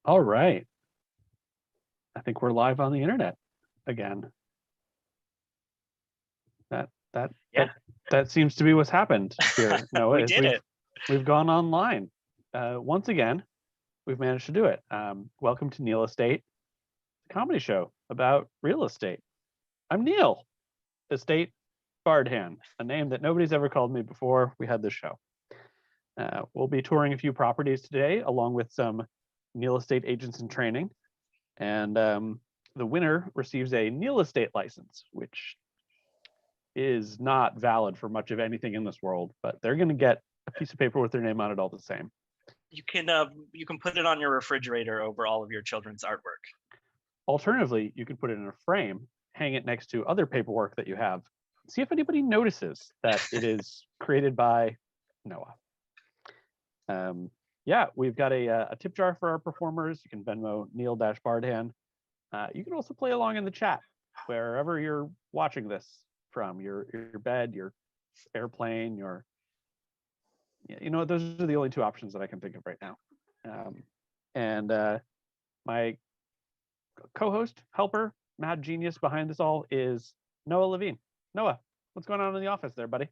All right. I think we're live on the internet again. That seems to be what's happened here. No, we did it. We've gone online. Once again, we've managed to do it. Welcome to Neil Estate, the comedy show about real estate. I'm Neil, Estate Bardhan, a name that nobody's ever called me before we had this show. We'll be touring a few properties today, along with some Neil Estate agents in training. And the winner receives a Neil Estate license, which is not valid for much of anything in this world, but they're going to get a piece of paper with their name on it all the same. You can put it on your refrigerator over all of your children's artwork. Alternatively, you can put it in a frame, hang it next to other paperwork that you have, see if anybody notices that it is created by Noah. Yeah, we've got a tip jar for our performers. You can Venmo Neil-Bardhan. You can also play along in the chat wherever you're watching this from, your bed, your airplane, those are the only two options that I can think of right now. My co-host, helper, mad genius behind this all is Noah Levine. Noah, what's going on in the office there, buddy?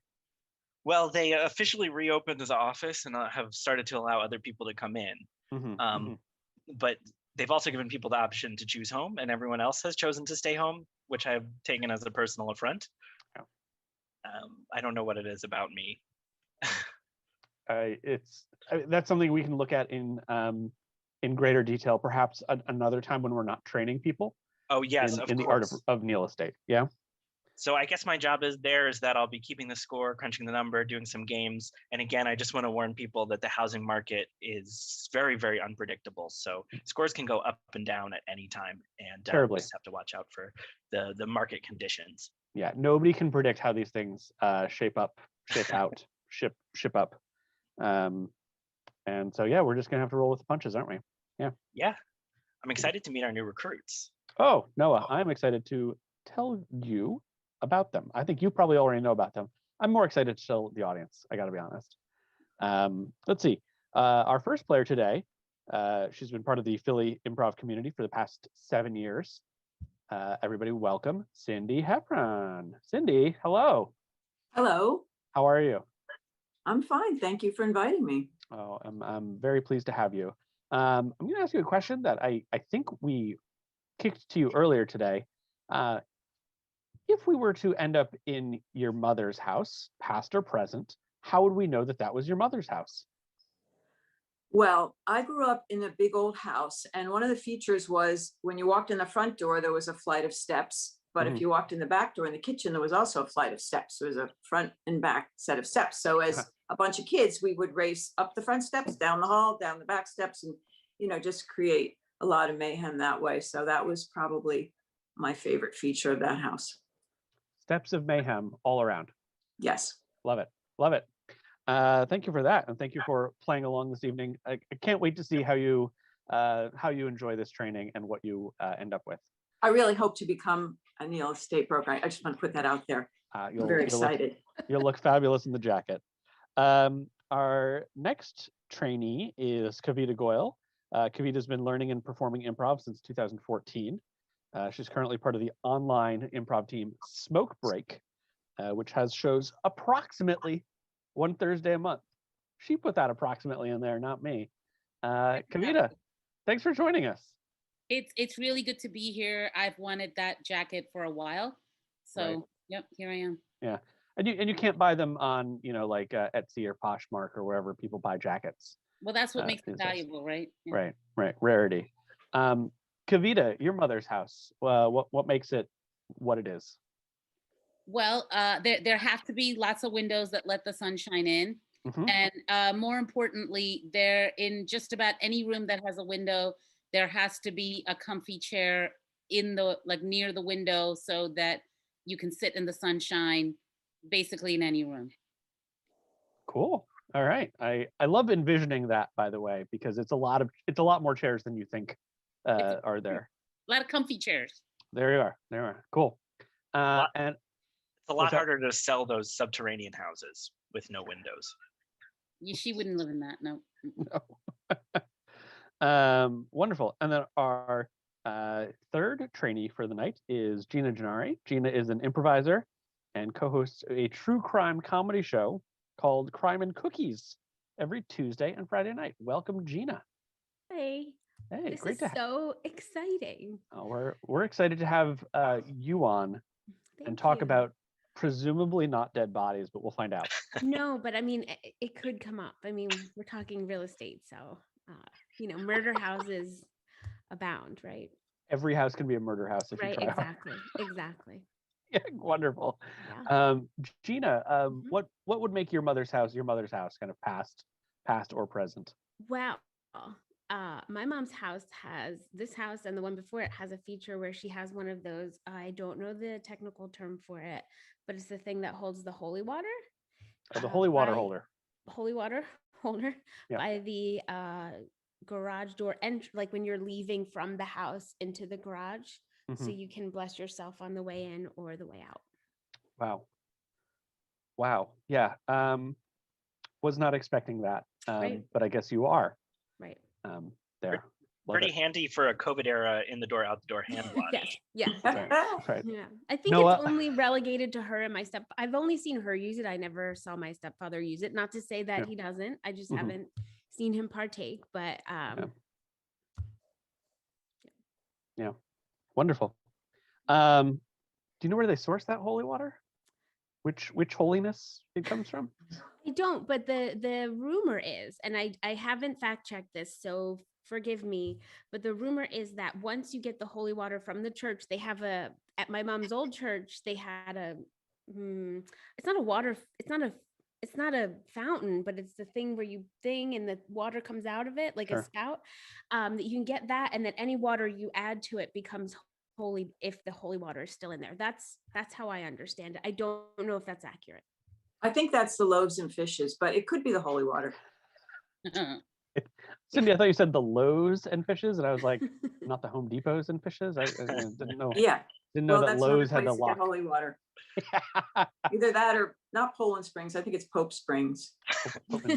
Well, they officially reopened the office and have started to allow other people to come in. But they've also given people the option to choose home, and everyone else has chosen to stay home, which I've taken as a personal affront. Yeah. I don't know what it is about me. That's something we can look at in greater detail, perhaps another time when we're not training people. Oh yes, in the art of Neil Estate. Yeah. So I guess my job is that I'll be keeping the score, crunching the number, doing some games. And again, I just want to warn people that the housing market is very, very unpredictable. So scores can go up and down at any time, and we just have to watch out for the market conditions. Yeah, nobody can predict how these things shape out, ship up. And so, yeah, we're just going to have to roll with the punches, aren't we? Yeah. Yeah. I'm excited to meet our new recruits. Oh, Noah, I'm excited to tell you about them. I think you probably already know about them. I'm more excited to tell the audience, I got to be honest. Let's see. Our first player today, she's been part of the Philly improv community for the past 7 years. Everybody welcome Cindy Heffron. Cindy, hello. Hello. How are you? I'm fine. Thank you for inviting me. Oh, I'm very pleased to have you. I'm going to ask you a question that I think we kicked to you earlier today. If we were to end up in your mother's house, past or present, how would we know that that was your mother's house? Well, I grew up in a big old house, and one of the features was when you walked in the front door, there was a flight of steps. But if you walked in the back door in the kitchen, there was also a flight of steps. There was a front and back set of steps. So as a bunch of kids, we would race up the front steps, down the hall, down the back steps, and just create a lot of mayhem that way. So that was probably my favorite feature of that house. Steps of mayhem all around. Yes. Love it. Love it. Thank you for that. And thank you for playing along this evening. I can't wait to see how you enjoy this training and what you end up with. I really hope to become a Neil Estate broker. I just want to put that out there. I'm very excited. You'll look fabulous in the jacket. Our next trainee is Kavita Goyal. Kavita's been learning and performing improv since 2014. She's currently part of the online improv team Smoke Break, which has shows approximately one Thursday a month. She put that approximately in there, not me. Kavita, thanks for joining us. It's really good to be here. I've wanted that jacket for a while. So, Right. Yep, here I am. Yeah. And you can't buy them on, like Etsy or Poshmark or wherever people buy jackets. Well, that's what makes it these days. valuable, right? Yeah. Right. Rarity. Kavita, your mother's house. What makes it what it is? Well, there have to be lots of windows that let the sunshine in. Mhm. And more importantly, there in just about any room that has a window, there has to be a comfy chair in the near the window so that you can sit in the sunshine, basically in any room. Cool. All right. I love envisioning that, by the way, because it's a lot more chairs than you think are there. A lot of comfy chairs. There you are. Cool. And it's a lot harder to sell those subterranean houses with no windows. She wouldn't live in that. No. No. Wonderful. And then our third trainee for the night is Gina Gennari. Gina is an improviser and co-hosts a true crime comedy show called Crime and Cookies every Tuesday and Friday night. Welcome, Gina. Hey, Hey, this great is to have. so exciting. We're excited to have you on and talk about presumably not dead bodies, but we'll find out. No, but I mean, it could come up. I mean, we're talking real estate, so murder houses abound, right? Every house can be a murder house if you try hard. Exactly. Yeah, wonderful. Yeah. Gina, what would make your mother's house kind of past or present? Well, my mom's house has this house, and the one before it has a feature where she has one of those, I don't know the technical term for it, but it's the thing that holds the holy water. Oh, the holy water holder. Holy water holder by the garage door, and like when you're leaving from the house into the garage, so you can bless yourself on the way in or the way out. Wow. Yeah. Was not expecting that. Right. But I guess you are. Right. There. Pretty handy for a COVID era in the door, out the door hand wash. Yes. Right. Yeah. I think Noah, it's only relegated to her and my I've only seen her use it. I never saw my stepfather use it. Not to say that he doesn't. I just haven't seen him partake, but yeah. Wonderful. Do you know where they source that holy water? Which holiness it comes from? I don't, but the rumor is, and I haven't fact checked this, so forgive me, but the rumor is that once you get the holy water from the church, they have at my mom's old church, they had it's not a fountain, but it's the thing where you and the water comes out of it like a spout, that you can get that, and that any water you add to it becomes holy if the holy water is still in there. That's how I understand it. I don't know if that's accurate. I think that's the loaves and fishes, but it could be the holy water. Cindy, I thought you said the loaves and fishes, and I was like, not the Home Depots and fishes. I didn't know. Yeah. Didn't know that that's Lowe's had another the place to get lock. holy water. Either that or not Poland Springs. I think it's Pope Springs.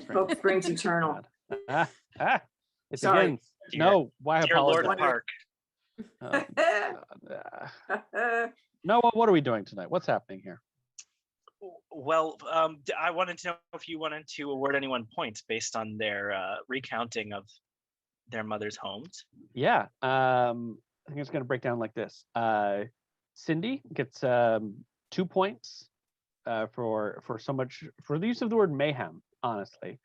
Pope Springs Eternal. It's Sorry. again. No, why Dear Lord apologize? Park. Noah, what are we doing tonight? What's happening here? Well, I wanted to know if you wanted to award anyone points based on their recounting of their mother's homes. Yeah, I think it's going to break down like this. Cindy gets 2 points for the use of the word mayhem. Honestly,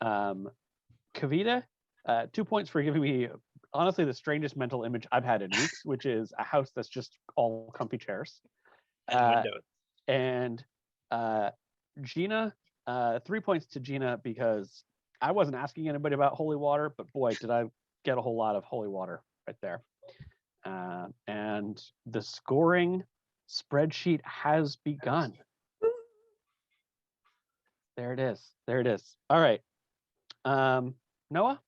Kavita, 2 points for giving me honestly the strangest mental image I've had in weeks, which is a house that's just all comfy chairs and windows. And Gina, 3 points to Gina because I wasn't asking anybody about holy water, but boy, did I get a whole lot of holy water right there. And the scoring spreadsheet has begun. There it is. All right. Noah?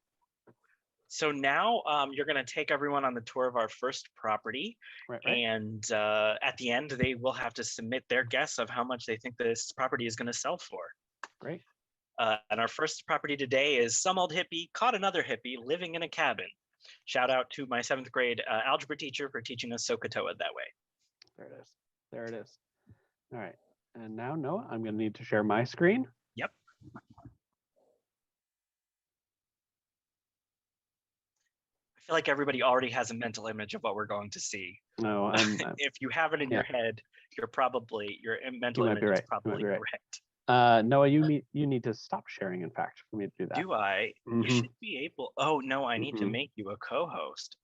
So now you're going to take everyone on the tour of our first property. Right. And at the end, they will have to submit their guess of how much they think this property is going to sell for. Great. And our first property today is some old hippie caught another hippie living in a cabin. Shout out to my 7th grade algebra teacher for teaching us SOHCAHTOA that way. There it is. There it is. All right. And now, Noah, I'm going to need to share my screen. Yep. I feel like everybody already has a mental image of what we're going to see. No, If you have it in your head, your mental might image be is right. probably You might be right. correct. Noah, you need to stop sharing, in fact, for me to do that. Do I? You should be able. Oh no, I need to make you a co-host.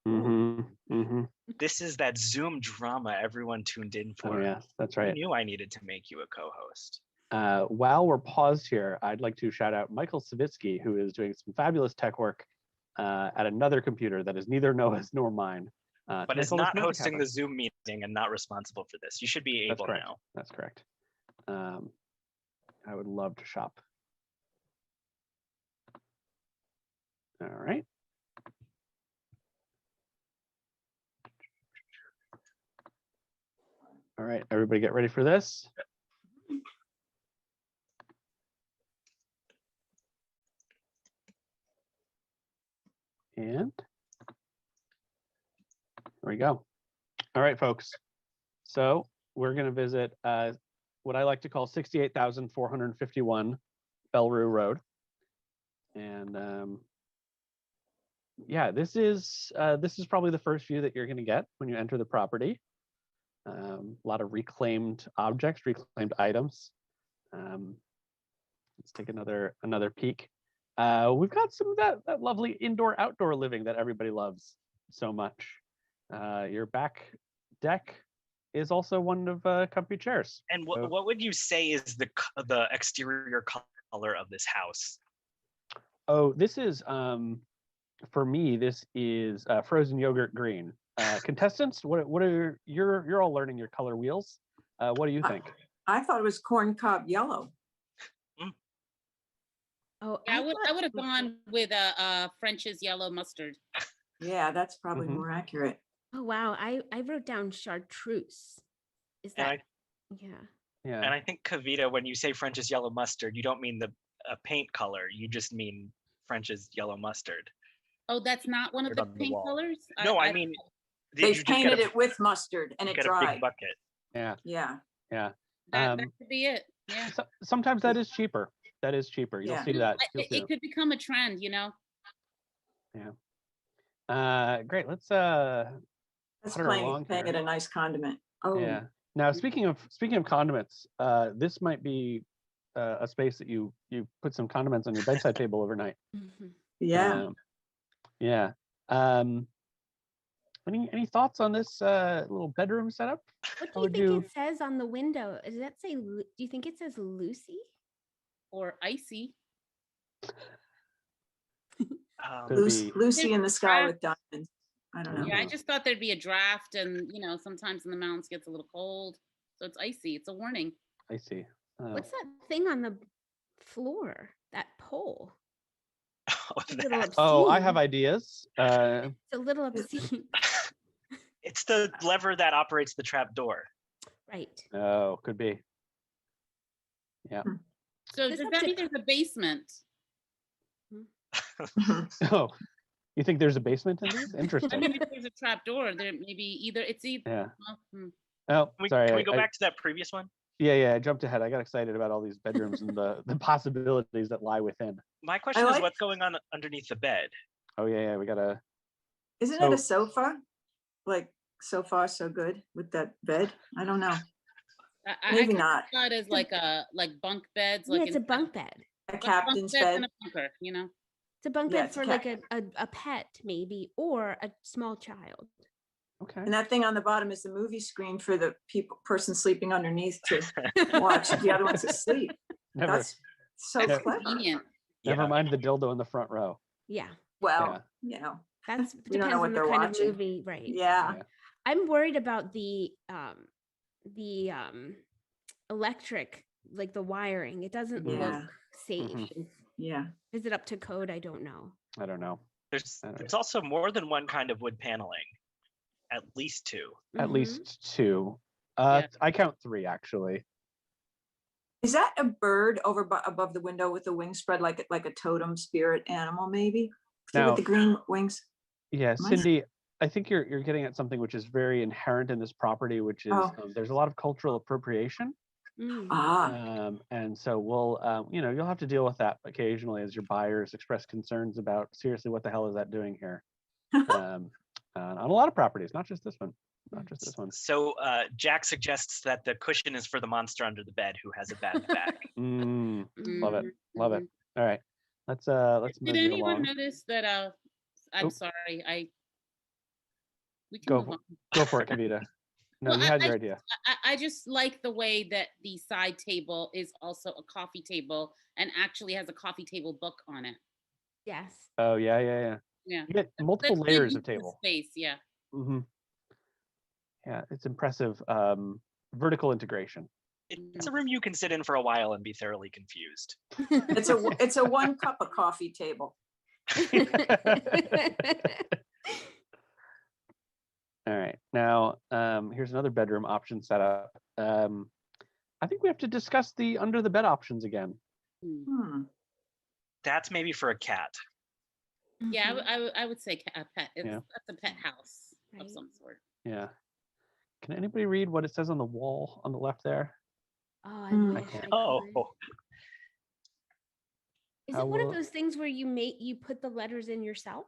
This is that Zoom drama everyone tuned in for. Oh, yes, that's I right. knew I needed to make you a co-host. While we're paused here, I'd like to shout out Michael Savitsky, who is doing some fabulous tech work at another computer that is neither Noah's nor mine. But is not hosting the Zoom meeting and not responsible for this. You should be able now. That's correct. I would love to shop. All right. All right, everybody get ready for this. And there we go. All right, folks. So we're going to visit what I like to call 68,451 Belrue Road. And yeah, this is probably the first view that you're going to get when you enter the property. A lot of reclaimed objects, reclaimed items. Let's take another peek. We've got some of that lovely indoor-outdoor living that everybody loves so much. Your back deck is also one of comfy chairs. And what would you say is the exterior color of this house? Oh, this is for me. This is frozen yogurt green. Contestants, what are you're all learning your color wheels? What do you think? I thought it was corn cob yellow. Oh, I would have gone with French's yellow mustard. Yeah, that's probably more accurate. Oh wow, I wrote down chartreuse. Is And that? Yeah. Yeah. And I think, Kavita, when you say French's yellow mustard, you don't mean the paint color. You just mean French's yellow mustard. Oh, that's not one of the paint colors? No, I mean, They painted it with mustard and it get dried. a big bucket. Yeah. Yeah. Yeah. That could be it. Yeah. Sometimes that is cheaper. That is cheaper. You'll Yeah. see that. It could become a trend, you know? Yeah. Great. Let's That's put her along playing here. it a nice condiment. Oh, Yeah. Now, speaking of condiments, this might be a space that you put some condiments on your bedside table overnight. yeah. Yeah. Any thoughts on this little bedroom setup? What do you think it says on the window? Does that say? Do you think it says Lucy or Icy? Lucy in the sky with diamonds. I don't know. Yeah, I just thought there'd be a draft, and you know, sometimes in the mountains gets a little cold, so it's icy. It's a warning. I see. What's that thing on the floor? That pole. Oh, I have ideas. It's a little obscene. It's the lever that operates the trap door. Right. Oh, could be. Yeah. So does that mean there's a basement? Oh, you think there's a basement in these? Interesting. I mean, if there's a trap door, there maybe it's either. Yeah. Well, Oh, sorry. Can we go back to that previous one? Yeah, I jumped ahead. I got excited about all these bedrooms and the possibilities that lie within. My question is, what's going on underneath the bed? Oh yeah, we gotta. Isn't it a sofa? Like, so far so good with that bed? I don't know. Maybe not. Not as like bunk beds. Yeah, Like it's a bunk bed. A captain's bed. And a bunker, you know. It's a bunk Yeah, bed it's for like a pet maybe, or a small child. Okay. And that thing on the bottom is the movie screen for the person sleeping underneath to watch. The other one's asleep. That's so clever. Convenient. Never mind the dildo in the front row. Yeah. Well, you know, that's we don't know depends what on the they're kind watching. of movie, right? Yeah. I'm worried about the electric, like the wiring. It doesn't look safe. Yeah. Is it up to code? I don't know. I don't know. There's also more than one kind of wood paneling. At least two. At least two. Yeah. I count three actually. Is that a bird over above the window with the wings spread like a totem spirit animal, maybe? See, Now- with the green wings? Yeah, Am I- Cindy, I think you're getting at something which is very inherent in this property, which is Oh. there's a lot of cultural appropriation. Mm. Ah, And so we'll, you'll have to deal with that occasionally as your buyers express concerns about seriously, what the hell is that doing here? On a lot of properties, not just this one, not just this one. So Jack suggests that the cushion is for the monster under the bed who has a bad back. Love it, Mhm. love it. Mhm. All right, let's Did move it anyone along. notice that? I'm Oh. sorry. We can Go move for, on. go for it, Kavita. No, Well, you had your idea. I just like the way that the side table is also a coffee table and actually has a coffee table book on it. Yes. Oh yeah. Yeah. You get multiple That's good layers use of table. space. Yeah. hmm Yeah, it's impressive. Vertical integration. It's a room you can sit in for a while and be thoroughly confused. it's a 1 cup of coffee table. All right, now here's another bedroom option setup. I think we have to discuss the under the bed options again. Hmm. That's maybe for a cat. Yeah, Mhm. I would say a pet. Yeah. That's a pet house Right. of some sort. Yeah. Can anybody read what it says on the wall on the left there? Oh, I Mm. wish I could. Is How it one of will- those things where you put the letters in yourself?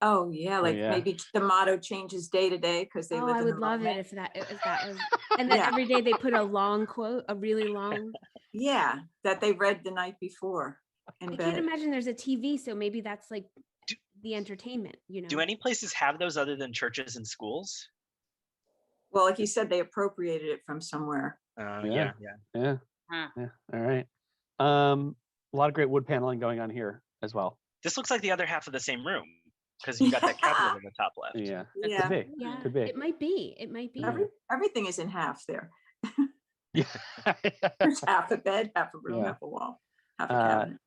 Oh, yeah, like yeah. maybe the motto changes day to day because they Oh, live I in would the love it moment. if that was. And then Yeah. every day they put a long quote, a really long. Yeah, that they read the night before in I can't bed. imagine there's a TV, so maybe that's like the entertainment, Do any places have those other than churches and schools? Well, like you said, they appropriated it from somewhere. Yeah. Yeah. Huh. Yeah. All right. A lot of great wood paneling going on here as well. This looks like the other half of the same room because you got that cabinet in the top left. Yeah. Yeah, Could be. Yeah, Could be. it might be. It might be. Yeah. everything is in half there. Yeah. There's half a bed, half a room, Yeah. half a wall, half a Uh, cabinet.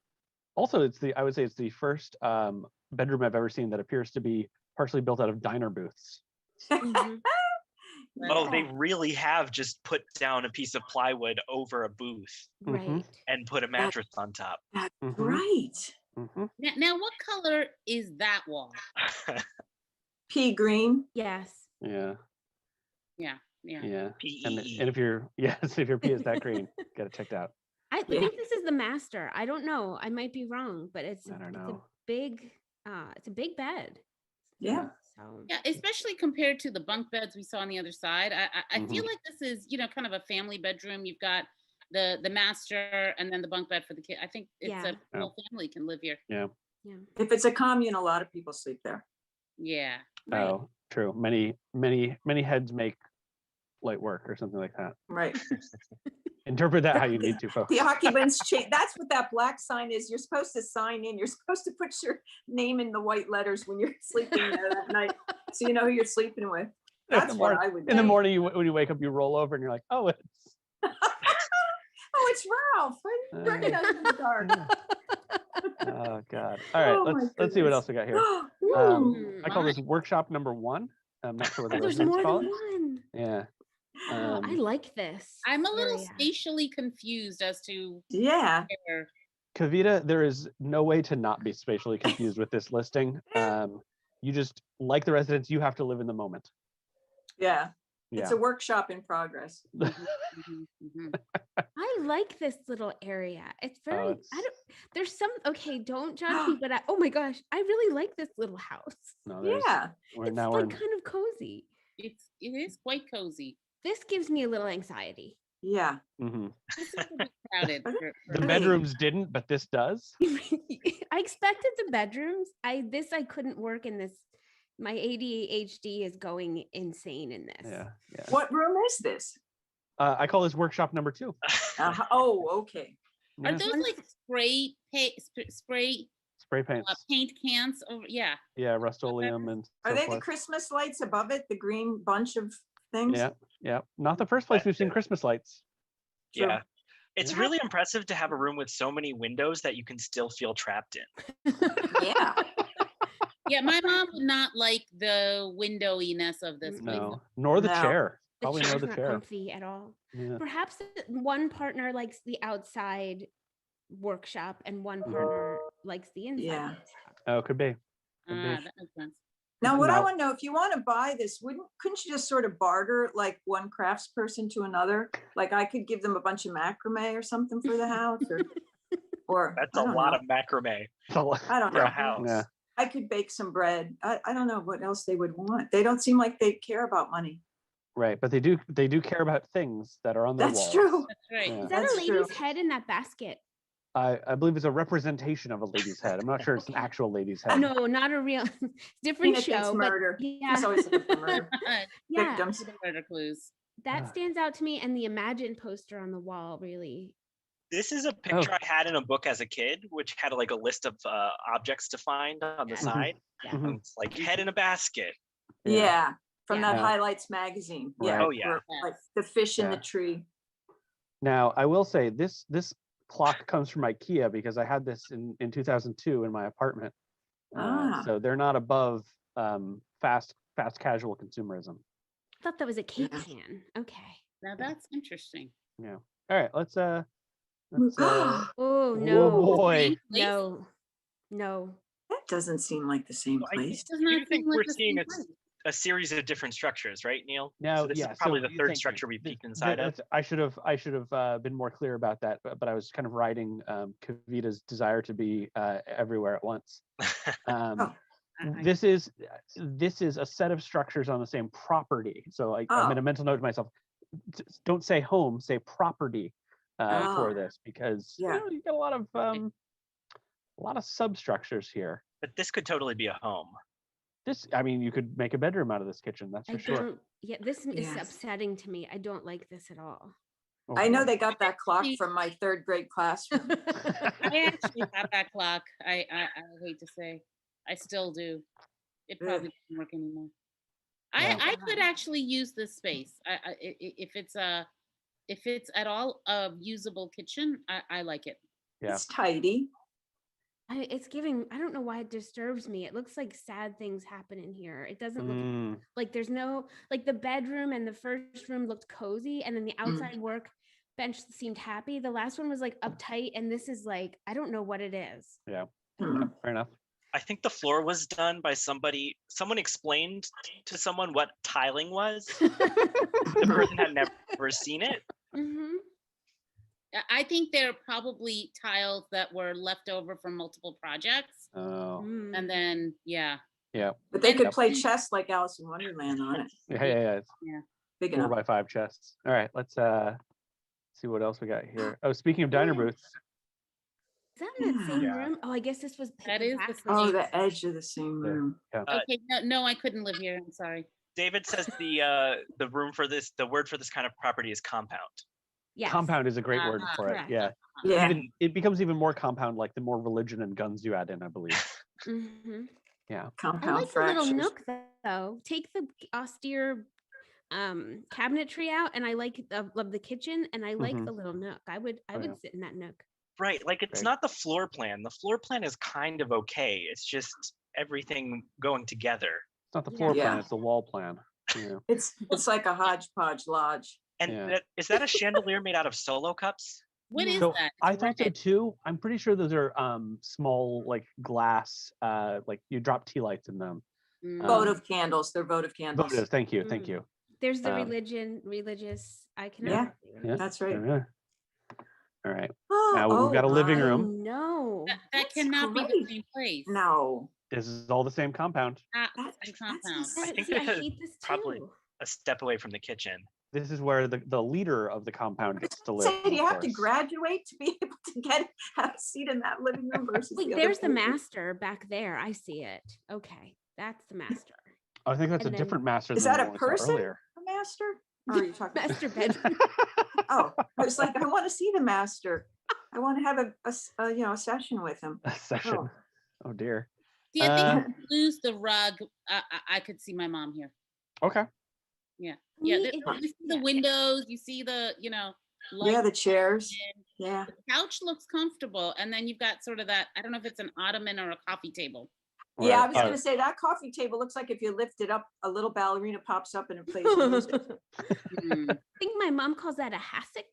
Also, I would say it's the first bedroom I've ever seen that appears to be partially built out of diner booths. Mhm. Oh, they Yeah. really have just put down a piece of plywood over a booth Right. and put a mattress on top. That's Mhm. right. Mhm. Now, what color is that wall? Pea green. Yes. Yeah. Yeah. Yeah. PEE. And if your if your pee is that green, get it checked out. I Yeah. think this is the master. I don't know. I might be wrong, but it's I don't it's a know. big it's a big bed. Yeah. So Yeah, especially compared to the bunk beds we saw on the other side. I feel Mhm. like this is, kind of a family bedroom. You've got the master and then the bunk bed for the kid. I think it's Yeah. a whole family can live here. Yeah. yeah. If it's a commune, a lot of people sleep there. Yeah. Right. Oh, true. Many heads make light work or something like that. Right. Interpret that how you need to, folks. The occupants change. That's what that black sign is. You're supposed to sign in. You're supposed to put your name in the white letters when you're sleeping there that night, so you know who you're sleeping with. That's what I would do. In the morning, when you wake up, you roll over and you're like, oh, it's. Oh, it's Ralph. I didn't recognize him in the dark. Oh God! All right, Oh, my let's see what goodness. else we got here. Ooh. I call this workshop number 1. I'm not sure what the Oh, there's residents more call than it. one. Yeah. Oh, I like this. I'm a little area. spatially confused as to Yeah. where. Kavita, there is no way to not be spatially confused with this listing. You just, like the residents, you have to live in the moment. Yeah. Yeah. It's a workshop in progress. I like this little area. It's very it's- there's some don't judge me, but oh my gosh, I really like this little house. No, Yeah. We're It's now like in. kind of cozy. It is quite cozy. This gives me a little anxiety. Yeah. Mhm. This is a bit crowded. The The Really? bedrooms didn't, but this does. I expected the bedrooms. I couldn't work in this. My ADHD is going insane in this. Yeah. Yeah. What room is this? I call this workshop number 2. Oh, okay. Are Yeah. those like spray Spray paints? paint cans? Over, yeah. Yeah, Rust-Oleum and. Are so they the forth. Christmas lights above it? The green bunch of things? Yeah. Yeah. Not the first place we've seen Christmas lights. True. Yeah. It's Yeah. really impressive to have a room with so many windows that you can still feel trapped in. Yeah. Yeah, my mom would not like the windowiness of this place. No, nor the No. chair. Probably know chair's the not chair. comfy at all. Yeah. Perhaps one partner likes the outside workshop and one partner likes the inside Yeah. workshop. Oh, could be. Could be. That makes sense. Now, what I Now- want to know, if you want to buy this, couldn't you just sort of barter like one craftsperson to another? Like I could give them a bunch of macrame or something for the house, or That's I a don't lot know. of macrame I don't for a know. house. Yeah. I could bake some bread. I don't know what else they would want. They don't seem like they care about money. Right, but they do care about things that are on their That's walls. true. That's right. Yeah. Is that That's a lady's true. head in that basket? I believe it's a representation of a lady's head. I'm not sure it's an Okay. actual lady's head. No, not a real different Tina thinks show, but murder. yeah, She's always looking for murder. yeah, Victims. The murder clues. that Ah. stands out to me. And the Imagine poster on the wall really. This is a picture I had in a book as a kid, which had like a list of objects to find on the Yeah. side. Yeah. Mhm. And it's like head in a basket. Yeah, from Yeah. that Yeah. Highlights magazine. Yeah. Right. Oh, yeah. where, like the fish in the Yeah. tree. Now, I will say this clock comes from IKEA because I had this in 2002 in my apartment. Ah. So they're not above fast casual consumerism. I thought that was a cake Yeah. pan. Okay. Now that's interesting. Yeah. All right. Let's Oh whoa, no. boy. Place? No. No. That doesn't seem like the same Well, I place. Does do not think seem like we're the seeing same a, place. a series of different structures, right, Neil? Now, So this yeah. is probably so the third thank you. structure we peeked Th- inside of. I should have been more clear about that, but I was kind of riding Kavita's desire to be everywhere at once. Oh. This is a set of structures on the same property. So I made Oh. a mental note to myself: don't say home, say property for Oh. this, because Yeah. you got a lot of substructures here. But this could totally be a home. I mean, you could make a bedroom out of this kitchen. That's I for sure. don't. Yeah, this is Yes. upsetting to me. I don't like this at all. Oh, I know boy. they got that clock from my third grade classroom. I actually have that clock. I hate to say, I still do. It probably doesn't work anymore. Yeah. I could actually use this space. If it's at all a usable kitchen, I like it. Yeah. It's tidy. It's giving. I don't know why it disturbs me. It looks like sad things happen in here. It doesn't look Mm, like there's no like the bedroom and the first room looked cozy, and then the outside work bench seemed happy. The last one was like uptight, and this is like I don't know what it is. yeah. Hmm. Fair enough. I think the floor was done by somebody. Someone explained to someone what tiling was. The person had never seen it. Mm-hmm. I think they're probably tiles that were left over from multiple projects, Oh, and then yeah. yeah. But they And- could play chess like Alice in Wonderland on it. Yeah. It's Big 4x5 chests. All right. Let's see what else we got here. Oh, speaking of diner booths. Is that in that same Yeah. room? Oh, I guess this was That the is the back same- Oh, room. the edge of the same Yeah. room. Okay, no, I couldn't live here. I'm sorry. David says the room for this, the word for this kind of property is compound. Yes. Compound is a great word Uh-huh, for it. correct. Yeah. Yeah. It becomes even more compound like the more religion and guns you add in, I believe. Mm-hmm. I Compound like the little fractures. nook though. Take the austere cabinetry out, and I like love the kitchen, and I like Mhm. the little nook. I would Oh, yeah. sit in that nook. Right, like it's Right. not the floor plan. The floor plan is kind of okay. It's just everything going together. It's not the floor Yeah. plan, it's the wall plan. Yeah. It's like a hodgepodge lodge. And Yeah. is that a chandelier made out of solo cups? What is So that? I It's thought so red. too. I'm pretty sure those are small like glass like you drop tea lights in them. Mm. Votive candles. They're votive candles. Votive, thank you. Mm. You. There's the Um, religious Yeah. iconography. right? Yeah. That's right. Yeah. All right. Oh, Now we've got a living my. room. No. That That's cannot be the great. same place. No. This is all the same compound. Not the That- same that's compound. insane. I think See, I that hate this probably- too. A step away from the kitchen. This is where the leader of the compound gets to live. So do you of have to course. graduate to be able to have a seat in that living room versus Wait, the other there's the places? master back there. I see it. Okay, that's the master. Oh, I think that's and a then- different master Is than that the a one we saw person? earlier. A master? Or are you talking about? Master bedroom. Oh, I was like, I want to see the master. I want to have a session with him. A session. Oh. Oh dear. See, I think Uh, if you lose the rug, I could see my mom here. Okay. Yeah, Me, you see the yeah. windows, you see the, Yeah, light the chairs. in. Yeah. The couch looks comfortable, and then you've got sort of that, I don't know if it's an ottoman or a coffee table. Yeah, I was Or, gonna say that coffee table looks like if you lift it up, a little ballerina pops up and it plays music. Hmm. I think my mom calls that a hassock.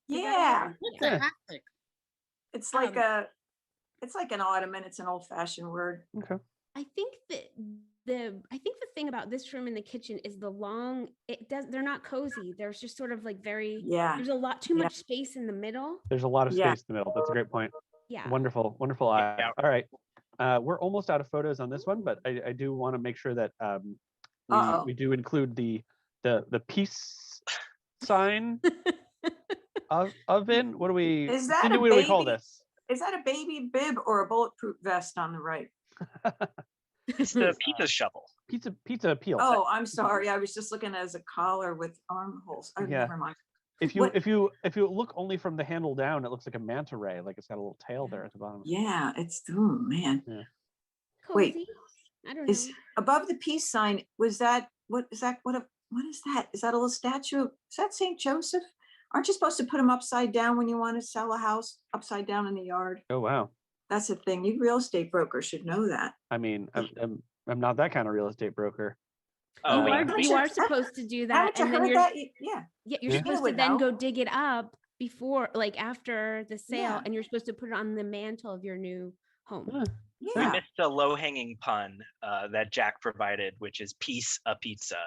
Is that Yeah, it? What's Yeah. a hassock? it's like it's like an ottoman. It's an old-fashioned word. okay. I think that I think the thing about this room in the kitchen is they're not cozy. There's just sort of like Yeah, there's a lot too Yeah. much space in the middle. There's a lot of Yeah. space in the middle. That's a great point. Yeah. Wonderful, wonderful eye. Yeah. All right. We're almost out of photos on this one, but I do want to make sure that Uh-oh. we do include the peace sign oven. What do we? Is that Cindy, a what do we call baby? this? Is that a baby bib or a bulletproof vest on the right? It's the pizza shovel. Pizza peel. Oh, I'm sorry. I was just looking as a collar with armholes. Oh, Yeah. never mind. If what- you look only from the handle down, it looks like a manta ray, like it's got a little tail there at the bottom. Yeah, it's, oh, man. Wait, Cozy. I don't Is know. above the peace sign, was that, what is that? What is that? Is that a little statue? Is that St. Joseph? Aren't you supposed to put them upside down when you want to sell a house upside down in the yard? Oh wow. That's a thing. You real estate brokers should know that. I mean, I'm not that kind of real estate broker. Oh, you wait. are, Haven't you you- are supposed to do that, Haven't you and then heard you're that? Yeah. yeah, you're Yeah. supposed to would then know. go dig it up before, like after the sale, Yeah. and you're supposed to put it on the mantle of your new home. Huh. We Yeah. missed a low-hanging pun that Jack provided, which is piece a pizza.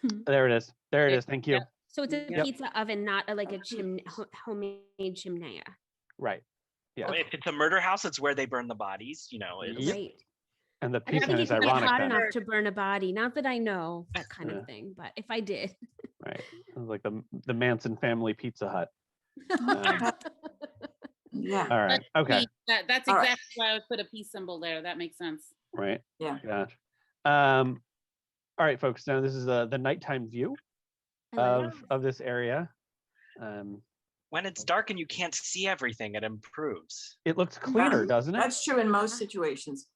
There it is. There it Yeah. is. Thank you. Yeah. So it's a Yep. pizza oven, not like a homemade chimney. Right. Yeah. If it's a murder house, it's where they burn the bodies. It's, Yep. Right. And the I peace don't sign think is it's not ironic hot then. enough to burn a body. Not that I know that kind Yeah. of thing, but if I did. Right. It was like the Manson family Pizza Hut. Yeah. All right. Okay. That's All right. exactly why I would put a peace symbol there. That makes sense. Right. Yeah. Gosh. All right, folks. Now this is the nighttime view I like it. of this area. When it's dark and you can't see everything, it improves. It looks cleaner, doesn't it? That's true in most situations.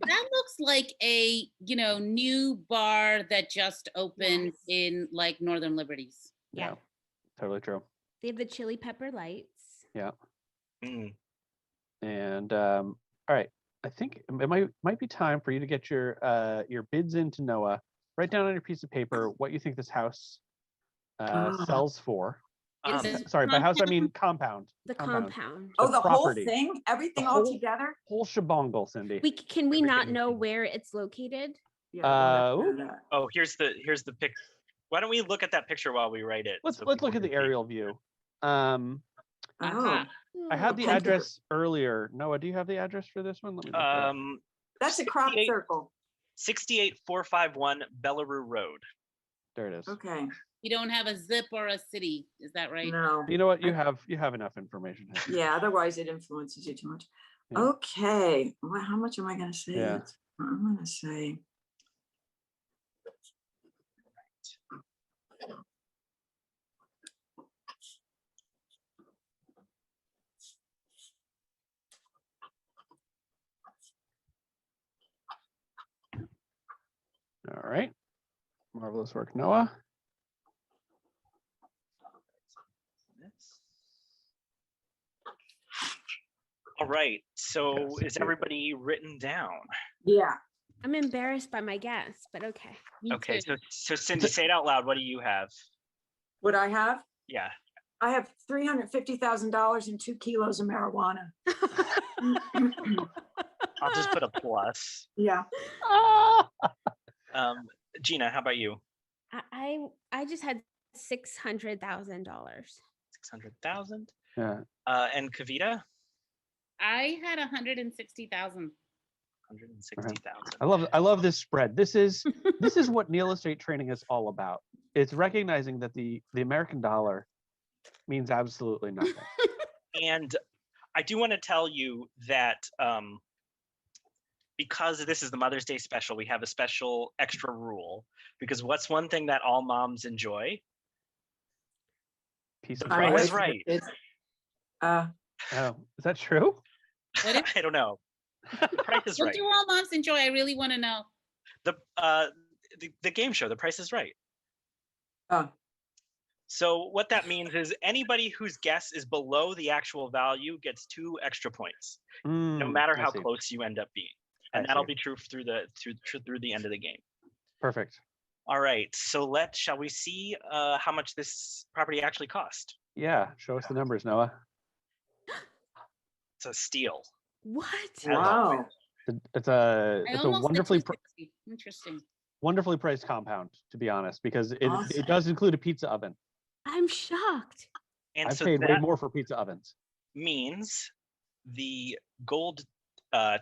That looks like a new bar that just opened Yes. in like Northern Liberties. Yeah. Totally true. They have the chili pepper lights. Yeah. Mm. And all right, I think it might be time for you to get your bids into Noah. Write down on your piece of paper what you think this house sells for. Is Um, it Sorry, by house I compound? mean compound. The Compound. compound. Oh, The the property. whole thing? Everything The all whole- together? Whole shebongle, Cindy. Can we not Everything. know where it's located? Yeah, we'll ooh. have to know that. Oh, here's the pic. Why don't we look at that picture while we write it? Let's so look people at the can see? aerial view. Oh, Aha. I had the Thank you. address earlier. Noah, do you have the address for this one? Let me look that up. that's a crop 68 circle. 68451 Bellaroo Road. There it is. Okay, You don't have a zip or a city. Is that right? no. You know what? You have enough information. Yeah, otherwise it influences you too much. Yeah. Okay, well, how much am I gonna say? Yeah. I'm gonna say. All right. Marvelous work, Noah. All right. So Okay, is so- everybody written down? Yeah, I'm embarrassed by my guess, but okay. Me Okay. too. So Cindy, say it out loud. What do you have? what I have? Yeah. I have $350,000 and 2 kilos of marijuana. I'll just put a plus. Yeah, Gina, how about you? I just had $600,000. 600,000. Yeah. And Kavita, I had 160,000. 160,000. I love this spread. This is what Neil estate training is all about. It's recognizing that the American dollar means absolutely nothing. And I do want to tell you that because this is the Mother's Day special, we have a special extra rule. Because what's one thing that all moms enjoy? Piece The of price pie. is right. Uh, Oh, is that true? What if- I don't know. The price is What right. do all moms enjoy? I really want to know. The game show, The Price is Right. oh, So what that means is anybody whose guess is below the actual value gets 2 extra points, no matter I how see. close you end up being. And I that'll see. be true through the end of the game. Perfect. All right, so shall we see how much this property actually cost? Yeah, show us the numbers, Noah. It's a steal. What? Wow. It's I a almost said wonderfully 260. Interesting. wonderfully priced compound, to be honest, because it Awesome. does include a pizza oven. I'm shocked. And I've so paid way that more for pizza ovens. means the gold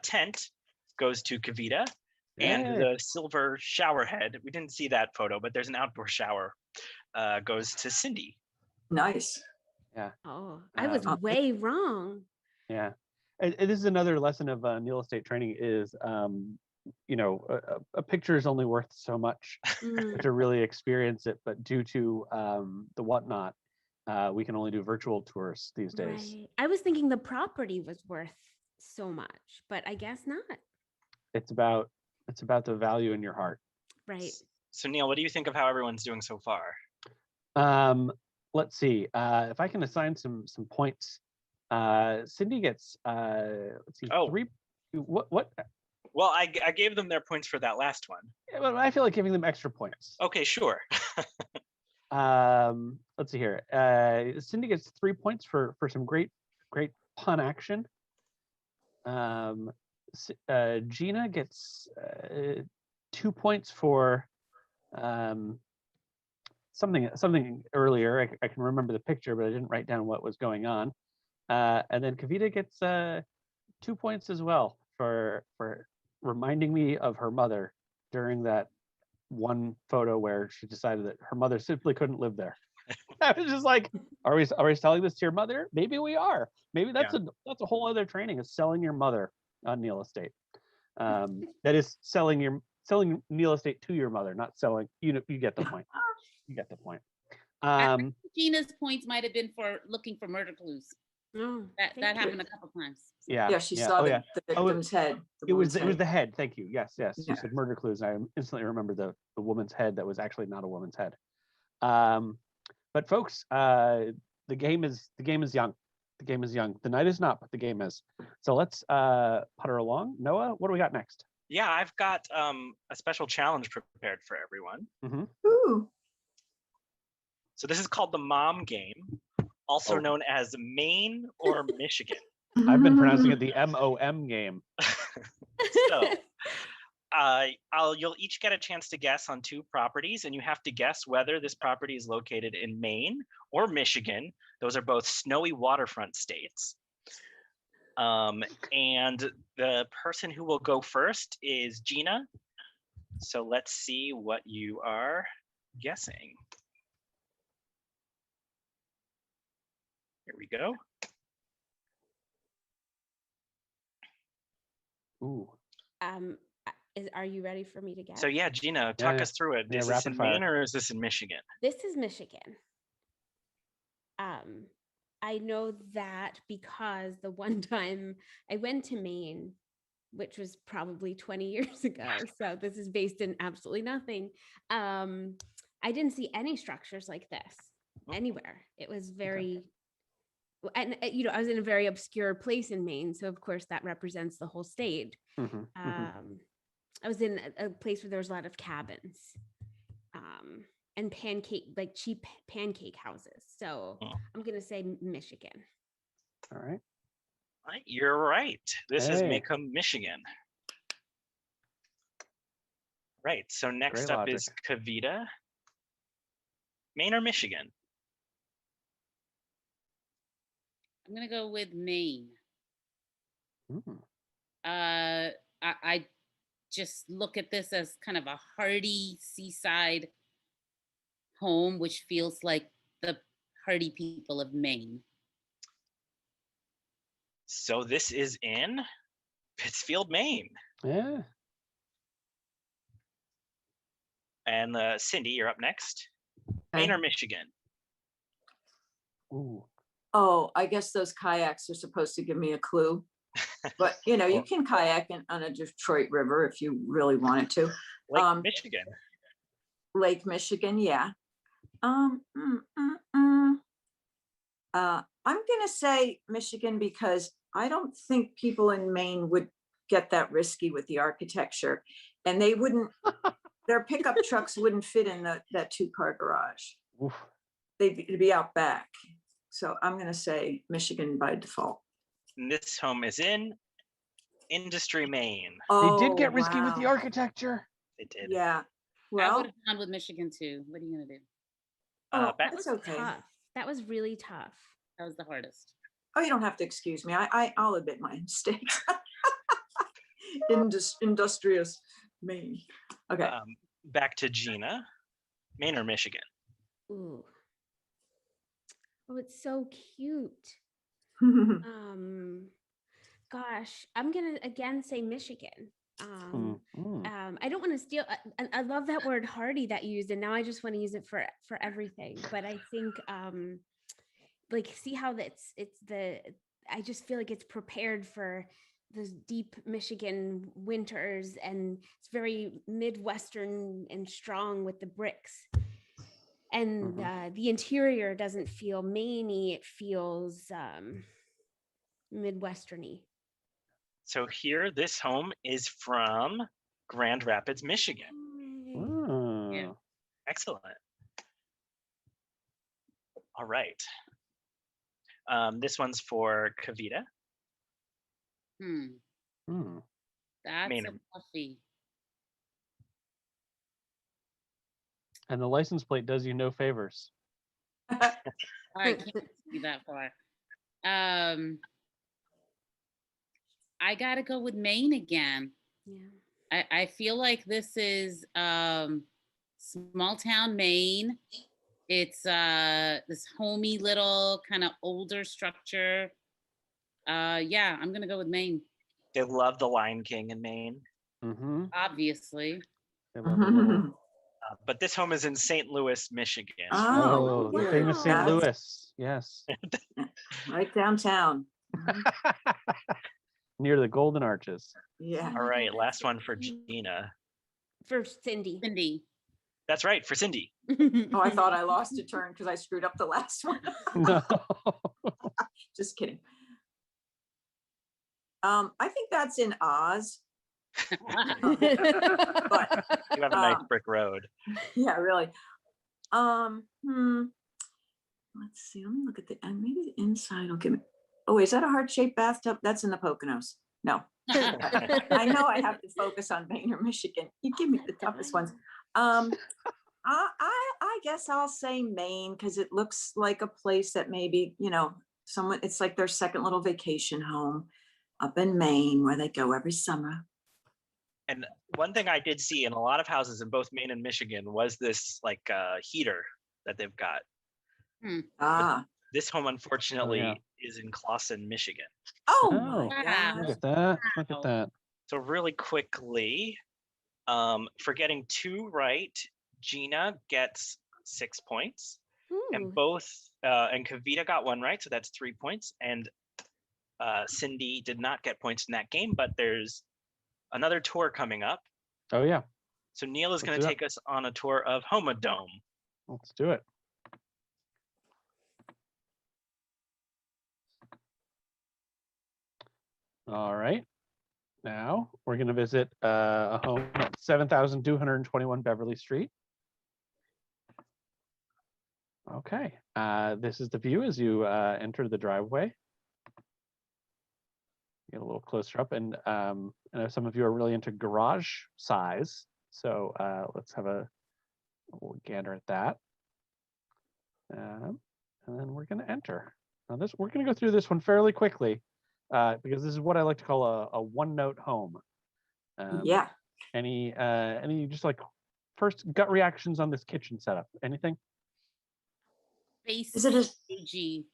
tent goes to Kavita, and Yay. the silver shower head, we didn't see that photo, but there's an outdoor shower, goes to Cindy. Nice. Oh, I was Um, way wrong. Yeah, this is another lesson of Neil estate training is, a picture is only worth so much Mm, to really experience it, but due to the whatnot, we can only do virtual tours these days. right. I was thinking the property was worth so much, but I guess not. It's about the value in your heart. Right. So Neil, what do you think of how everyone's doing so far? Let's see if I can assign some points. Cindy gets let's see, Oh. 3. What? Well, I gave them their points for that last one. Well, I feel like giving them extra points. Okay, sure. Let's see here. Cindy gets 3 points for some great pun action. Gina gets 2 points for something earlier. I can remember the picture, but I didn't write down what was going on. And then Kavita gets 2 points as well for reminding me of her mother during that one photo where she decided that her mother simply couldn't live there. I was just like, are we selling this to your mother? Maybe we are. Maybe that's a whole other training, is selling your mother on Neil estate. That is selling Neil estate to your mother, not selling. You get the point. You get the point. I think Gina's points might have been for looking for murder clues. Oh, That thank you. happened a couple times. Yeah, she saw the Oh, victim's head. It was woman's the head. Thank you. Yes. You Yeah. said murder clues, and I instantly remembered the woman's head that was actually not a woman's head. But folks, the game is young. The game is young. The night is not, but the game is. So let's putter along. Noah, what do we got next? Yeah, I've got a special challenge prepared for everyone. Ooh. So this is called the Mom Game, also Oh. known as Maine or Michigan. I've been pronouncing it the MOM game. So you'll each get a chance to guess on 2 properties, and you have to guess whether this property is located in Maine or Michigan. Those are both snowy waterfront states. And the person who will go first is Gina. So let's see what you are guessing. Here we go. Ooh. Are you ready for me to guess? So yeah, Gina, talk Yeah. us through it. Yeah, Is this rapid in fire. Maine or is this in Michigan? This is Michigan. I know that because the one time I went to Maine, which was probably 20 years ago, so this is based in absolutely nothing. I didn't see any structures like this anywhere. It was very, and I was in a very obscure place in Maine, so of course that represents the whole state. I was in a place where there was a lot of cabins, and cheap pancake houses. So I'm gonna say Michigan. All right. You're right. This is Hey. Macomb, Michigan. Right. So next Great up is Kavita. Maine or Michigan? I'm gonna go with Maine. Mm. I just look at this as kind of a hardy seaside home, which feels like the hardy people of Maine. So this is in Pittsfield, Maine. Yeah. And Cindy, you're up next. Maine or Michigan? Ooh. Oh, I guess those kayaks are supposed to give me a clue. But you can kayak on a Detroit River if you really wanted to. Lake Michigan. Lake Michigan, yeah. I'm gonna say Michigan because I don't think people in Maine would get that risky with the architecture. And they wouldn't, their pickup trucks wouldn't fit in that 2-car garage. Oof. It'd be out back. So I'm going to say Michigan by default. And this home is in Industry, Maine. They did get risky with the wow. architecture. They did. Yeah. I Well, would have gone with Michigan too. What are you gonna do? oh, back- that's okay. Tough. That was really tough. That was the hardest. Oh, you don't have to excuse me. I'll admit my mistakes. Industrious Maine. Okay. Back to Gina. Maine or Michigan? Ooh. Oh, it's so cute. Gosh, I'm gonna again say Michigan. I don't want to steal. I love that word hardy that you used, and now I just want to use it for everything. But I think, like, see how I just feel like it's prepared for those deep Michigan winters, and it's very Midwestern and strong with the bricks. And the interior doesn't feel Maine-y, it feels Midwesterny. So here, this home is from Grand Rapids, Michigan. Oh. Yeah. Excellent. All right. This one's for Kavita. That's Maine a toughie. And the license plate does you no favors. I can't see that far. I gotta go with Maine again. Yeah. I feel like this is small town Maine. It's this homey little kind of older structure. Yeah, I'm gonna go with Maine. They love the Lion King in Maine. Obviously. They love a little- But this home is in St. Louis, Michigan. Oh, the yeah. famous St. That's Louis. Yes. right downtown. Mhm. Near the Golden Arches. Yeah. All right, last one for Gina. For Cindy. Cindy. That's right, for Cindy. Oh, I thought I lost a turn because I screwed up the last one. No. Just kidding. I think that's in Oz. But You have a nice brick road. yeah, really. Let's see. Let me look at and maybe the inside will give me. Oh, is that a heart-shaped bathtub? That's in the Poconos. No. I know I have to focus on Maine or Michigan. You give me the toughest ones. I guess I'll say Maine because it looks like a place that maybe, someone, it's like their second little vacation home up in Maine where they go every summer. And one thing I did see in a lot of houses in both Maine and Michigan was this like heater that they've got. Ah. This home, unfortunately, yeah. is in Clawson, Michigan. Oh, Oh, my Look God. at that. Look at that. So really quickly, for getting 2 right, Gina gets 6 points, and and Kavita got 1 right, so that's 3 points. And Cindy did not get points in that game, but there's another tour coming up. Oh, yeah. So Neil is Let's going do to that. take us on a tour of Homodome. Let's do it. All right. Now we're going to visit a home at 7,221 Beverly Street. Okay. This is the view as you enter the driveway. Get a little closer up, and I know some of you are really into garage size, so let's have a little gander at that. And then we're going to enter. Now we're going to go through this one fairly quickly because this is what I like to call a one-note home. Yeah. Any just like first gut reactions on this kitchen setup? Anything? Is it AG.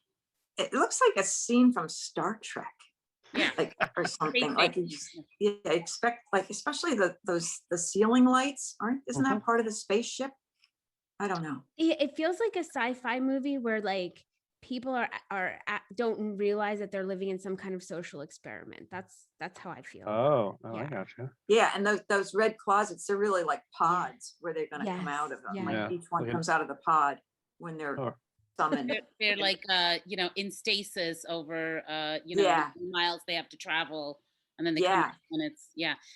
It looks like a scene from Star Trek. Yeah. Like or something. Like AG. you expect, like especially the ceiling lights isn't that part of the spaceship? I don't know. It feels like a sci-fi movie where like people don't realize that they're living in some kind of social experiment. That's how I feel. Oh, Yeah. I gotcha. Yeah, and those red closets, they're really like pods where they're going to come out of them. Yes, Like yeah. each one Look at- comes out of the pod when they're Oh. summoned. They're like in stasis over Yeah. miles they have to travel And then they come Yeah. back when it's,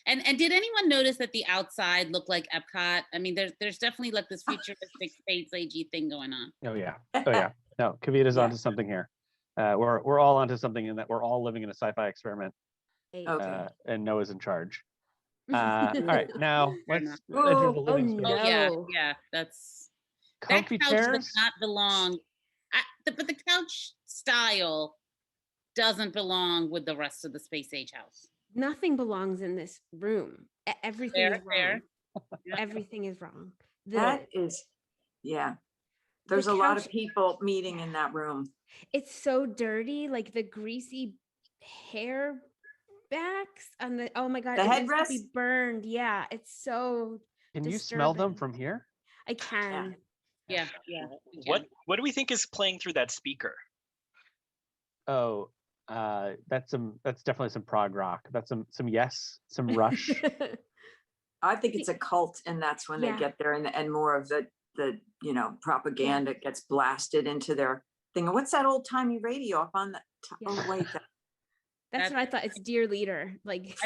And did anyone notice that the outside looked like Epcot? I mean, there's definitely like this futuristic space AG thing going on. Oh yeah. Oh yeah. No, Kavita's Yeah. onto something here. We're all onto something in that we're all living in a sci-fi experiment, Okay. and Noah's in charge. All right, now let's enter the Oh, living space. Oh yeah, No. yeah. That's Comfy that couch chairs. does not belong. But the couch style doesn't belong with the rest of the space age house. Nothing belongs in this room. Everything is Fair. wrong. Yeah. Everything is wrong. that is, yeah. There's a lot of couch- people meeting in that room. It's so dirty, like the greasy hair backs on the, oh my God, The it needs to headrest? be burned. Yeah, it's so Can you smell them disturbing. from here? I can. Yeah. What do we think is playing through that speaker? Oh, that's definitely some prog rock. That's some Yes, some Rush. I think it's a cult, and that's when Yeah. they get there, and more of the propaganda gets blasted into their thing. And what's that old timey radio up on the? Oh Yeah. wait, That's what I thought. It's Dear Leader. Like, it's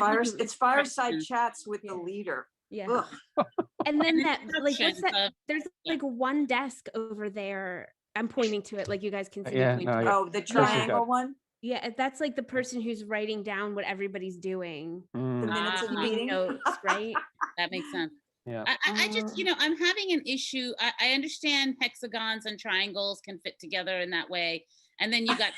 fireside Questions. chats with the Yeah. leader. yeah. Ugh. And then And that, like, what's instructions that? of- There's yeah. like one desk over there. I'm pointing to it, like you guys can see. me Yeah, point no, to it. yeah. Oh, the This is good. triangle one. Yeah, that's like the person who's writing down what everybody's doing. The Mm, minutes of the Ah. meeting. Notes, right? That makes sense. yeah. I just, I'm having an issue. I understand hexagons and triangles can fit together in that way. And then you got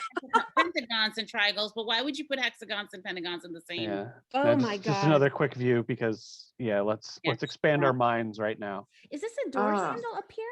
pentagons and triangles, but why would you put hexagons and pentagons in the same? Yeah. Oh No, my just God. another quick view because let's expand our minds right now. Is this a door Ah. handle up here?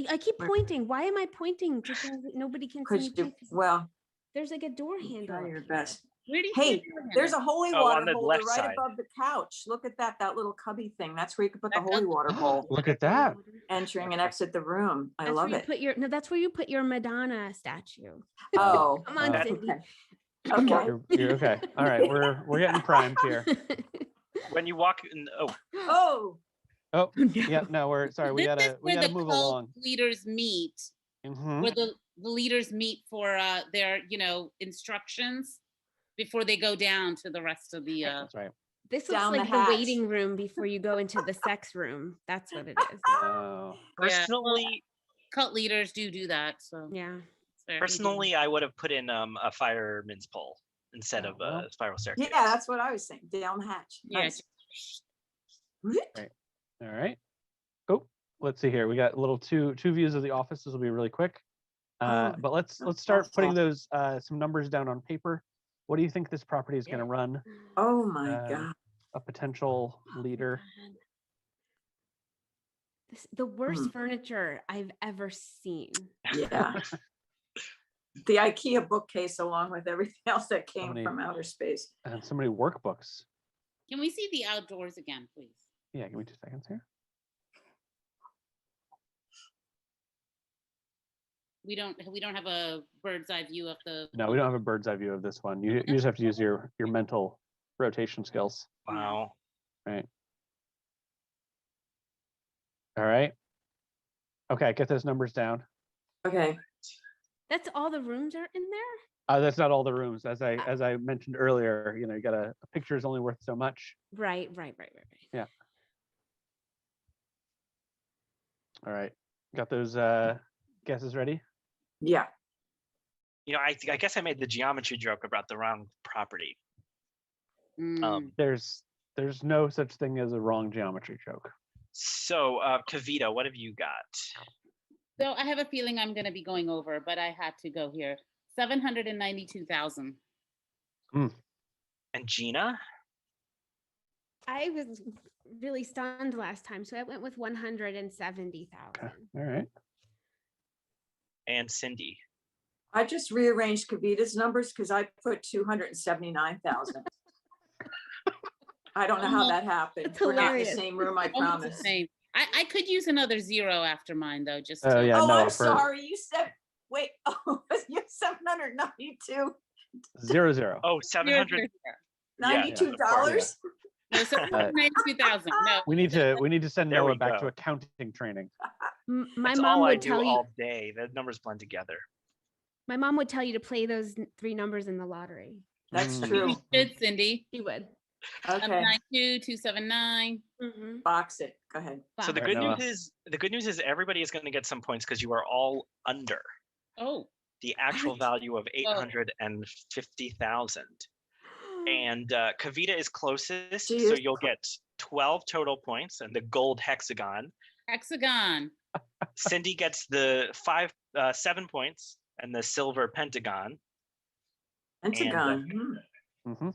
I keep Where- pointing. Why am I pointing to things that nobody can see me Could you, point to? well, There's like a door handle. try up your here. best. Where do you Hey, see the there's handle? a holy Oh, water on the holder left right side. above the couch. Look at that little cubby thing. That's where you could put the That holy does- water bowl. Look at that. Entering and exit the room. I That's love where you it. put your, no, that's where you put your Madonna statue. Oh, Come on, Oh. Cindy. okay. Okay. You're okay. All right, we're getting primed here. When you walk in, Oh, Oh, yeah. No, we This is gotta where the move cult along. leaders meet, Mhm. where the leaders meet for their, instructions before they go down to the rest of the. That's right. This looks Down the like the hatch. waiting room before you go into the sex room. That's what it is. Oh, personally, Cult leaders do that. So Yeah. it's fair. personally, I would have put in a fireman's pole instead of well. a spiral staircase. yeah, that's what I was saying. Down the hatch. Yeah. Nice. all right. Oh, let's see here. We got little two views of the office. This will be really quick. Oh, But let's start putting those some numbers down on paper. What do you think this property is going to run? Oh my Uh, God. A potential leader. The worst furniture I've ever seen. Yeah. The IKEA bookcase along with everything else that came many- from outer space. And so many workbooks. Can we see the outdoors again, please? Yeah, give me 2 seconds here. We don't have a bird's eye view of the. No, we don't have a bird's eye view of this one. You just have to use your mental rotation skills. Wow. Right. All right. Okay, get those numbers down. Okay. That's all the rooms are in there? That's not all the rooms. As I mentioned earlier, you got a picture is only worth so much. Right. Yeah. All right. Got those guesses ready? Yeah. I guess I made the geometry joke about the wrong property. Mm. There's no such thing as a wrong geometry joke. So, Kavita, what have you got? So I have a feeling I'm going to be going over, but I had to go here. 792,000. And Gina? I was really stunned last time, so I went with 170,000. Okay. All right. And Cindy? I just rearranged Kavita's numbers because I put 279,000. I don't know how that happened. That's We're not in the hilarious. same room, I Almost the promise. same. I could use another zero after mine though. Just Oh, to- yeah. Oh, no, I'm for- sorry. You said, wait, oh, you 792, 0-0. Oh, Zero, 700. zero, $92? No, 792,000. No. We need to send There Noah we back go. to accounting training. My That's mom all I would do tell you. all day. The numbers blend together. My mom would tell you to play those 3 numbers in the lottery. That's Mm. true. Good, Cindy. He would. Okay, 92-279. Mm-hmm. box it. Go ahead. So the Right, good Noah. news is everybody is going to get some points because you are all under Oh, the actual What? value of 850,000. And Kavita is closest, She so is you'll get 12 total points and the gold hexagon. hexagon. Cindy gets the 7 points and the silver pentagon. Pentagon. Mm-hmm.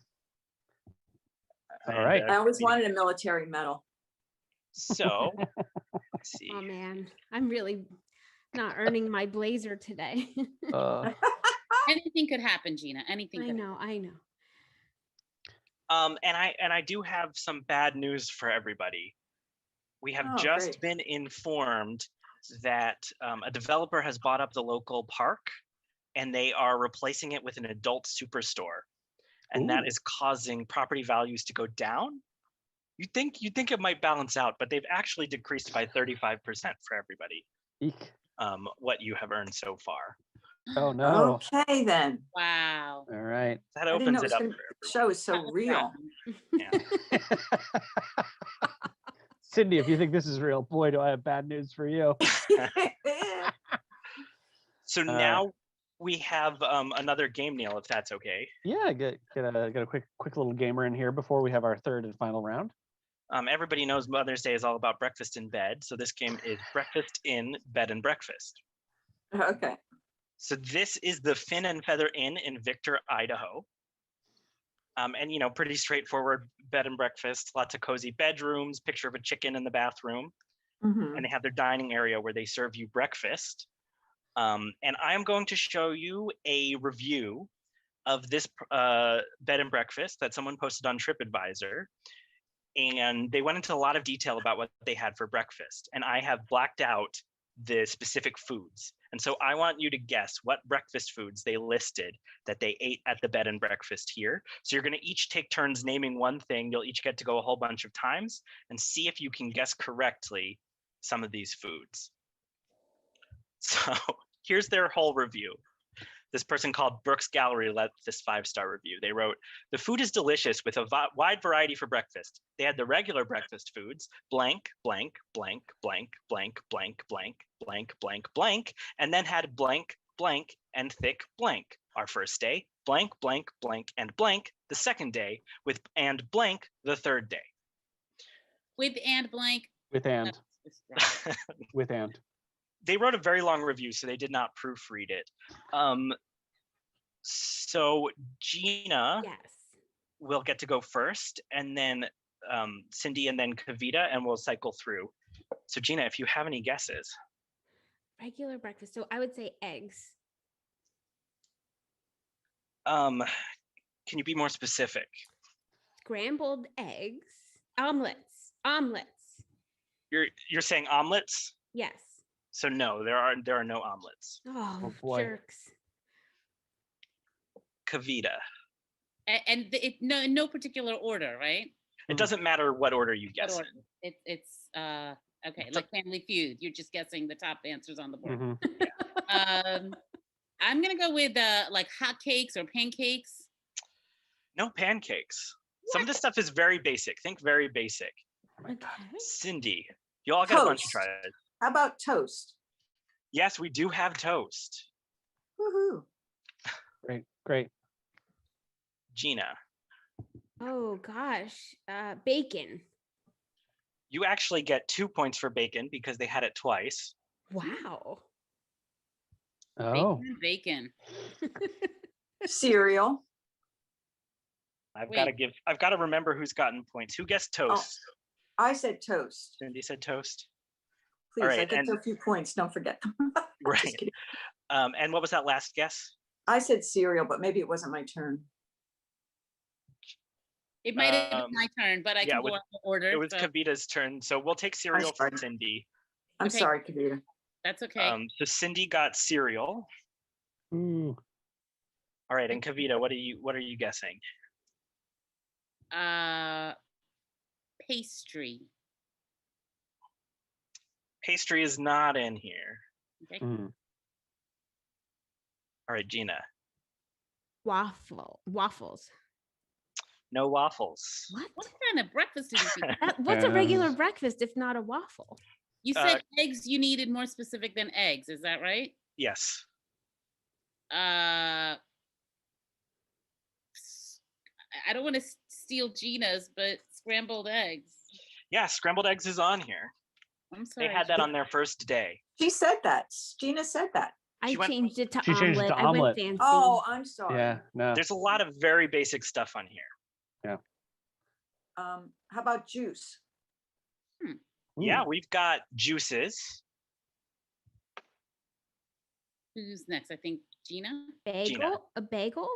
And, All right. I always Kavita- wanted a military medal. So, let's see. Oh man, I'm really not earning my blazer today. Anything could happen, Gina. Anything I could know, I know. And I do have some bad news for everybody. We have Oh, just great. been informed that a developer has bought up the local park and they are replacing it with an adult superstore. And that Ooh. is causing property values to go down. You'd think it might balance out, but they've actually decreased by 35% for everybody, Eek. what you have earned so far. Oh no. Okay, then. Wow. All right. That I didn't know opens it was it up gonna, for the show is so Not real. problem. Cindy, if you think this is real, boy, do I have bad news for you. So now we have another game, Neil, if that's okay. Yeah, get a quick little gamer in here before we have our third and final round. Everybody knows Mother's Day is all about breakfast in bed. So this game is breakfast in bed and breakfast. Okay. So this is the Fin and Feather Inn in Victor, Idaho. And pretty straightforward bed and breakfast, lots of cozy bedrooms, picture of a chicken in the bathroom. Mhm. And they have their dining area where they serve you breakfast. And I am going to show you a review of this bed and breakfast that someone posted on TripAdvisor. And they went into a lot of detail about what they had for breakfast. And I have blacked out the specific foods. And so I want you to guess what breakfast foods they listed that they ate at the bed and breakfast here. So you're going to each take turns naming one thing. You'll each get to go a whole bunch of times and see if you can guess correctly some of these foods. So here's their whole review. This person called Brooks Gallery left this 5-star review. They wrote, "The food is delicious with a wide variety for breakfast. They had the regular breakfast foods, blank, blank, blank, blank, blank, blank, blank, blank, blank, blank, and then had blank, blank, and thick blank. Our first day, blank, blank, blank, and blank, the second day, with and blank, the third day." With and blank. With and. With and. They wrote a very long review, so they did not proofread it. So Gina Yes. will get to go first, and then Cindy, and then Kavita, and we'll cycle through. So Gina, if you have any guesses. Regular breakfast. So I would say eggs. Can you be more specific? Scrambled eggs. Omelets. Omelets. You're saying omelets? Yes. So no, there are no omelets. Oh, Oh, boy. jerks. Kavita. And no particular order, right? It doesn't matter what order you What guess order? in. It's okay, It's like Family Feud. You're just guessing the top answers on the board. Mhm. I'm gonna go with like hot cakes or pancakes. No pancakes. Some of this stuff is very basic. Think very basic. Okay. Cindy, you all got a bunch of Toast. tries. How about toast? Yes, we do have toast. Woohoo. Great. Gina, Oh gosh. Bacon. you actually get 2 points for bacon because they had it twice. Wow. Oh. Bacon. Cereal. I've Wait. got to remember who's gotten points. Who guessed toast? I said toast. Cindy said toast. Please, I right, get and- to a few points. Don't forget them. Right. Just kidding. And what was that last guess? I said cereal, but maybe it wasn't my turn. It might have Um, been my turn, but I yeah, can go with- out of order. It was so Kavita's turn. So we'll take cereal for sorry. Cindy. I'm Okay. sorry, Kavita. that's okay. So Cindy got cereal. Ooh. All right, and Kavita, what are you guessing? Pastry. Pastry is not in here. Okay. Mm. All right, Gina. waffles. No waffles. What? kind of breakfast did you eat? What's a regular breakfast if not a waffle? You said eggs. You needed more specific than eggs. Is that right? Yes. I don't want to steal Gina's, but scrambled eggs. Yeah, scrambled eggs is on here. I'm sorry. They had that on their first day. She said that. Gina said that. I changed it to She changed it omelet. to I went omelet. fancy. Oh, I'm sorry. Yeah, no. There's a lot of very basic stuff on here. How about juice? Yeah, we've got juices. Who's next? I think Gina. Bagel? Gina. A bagel?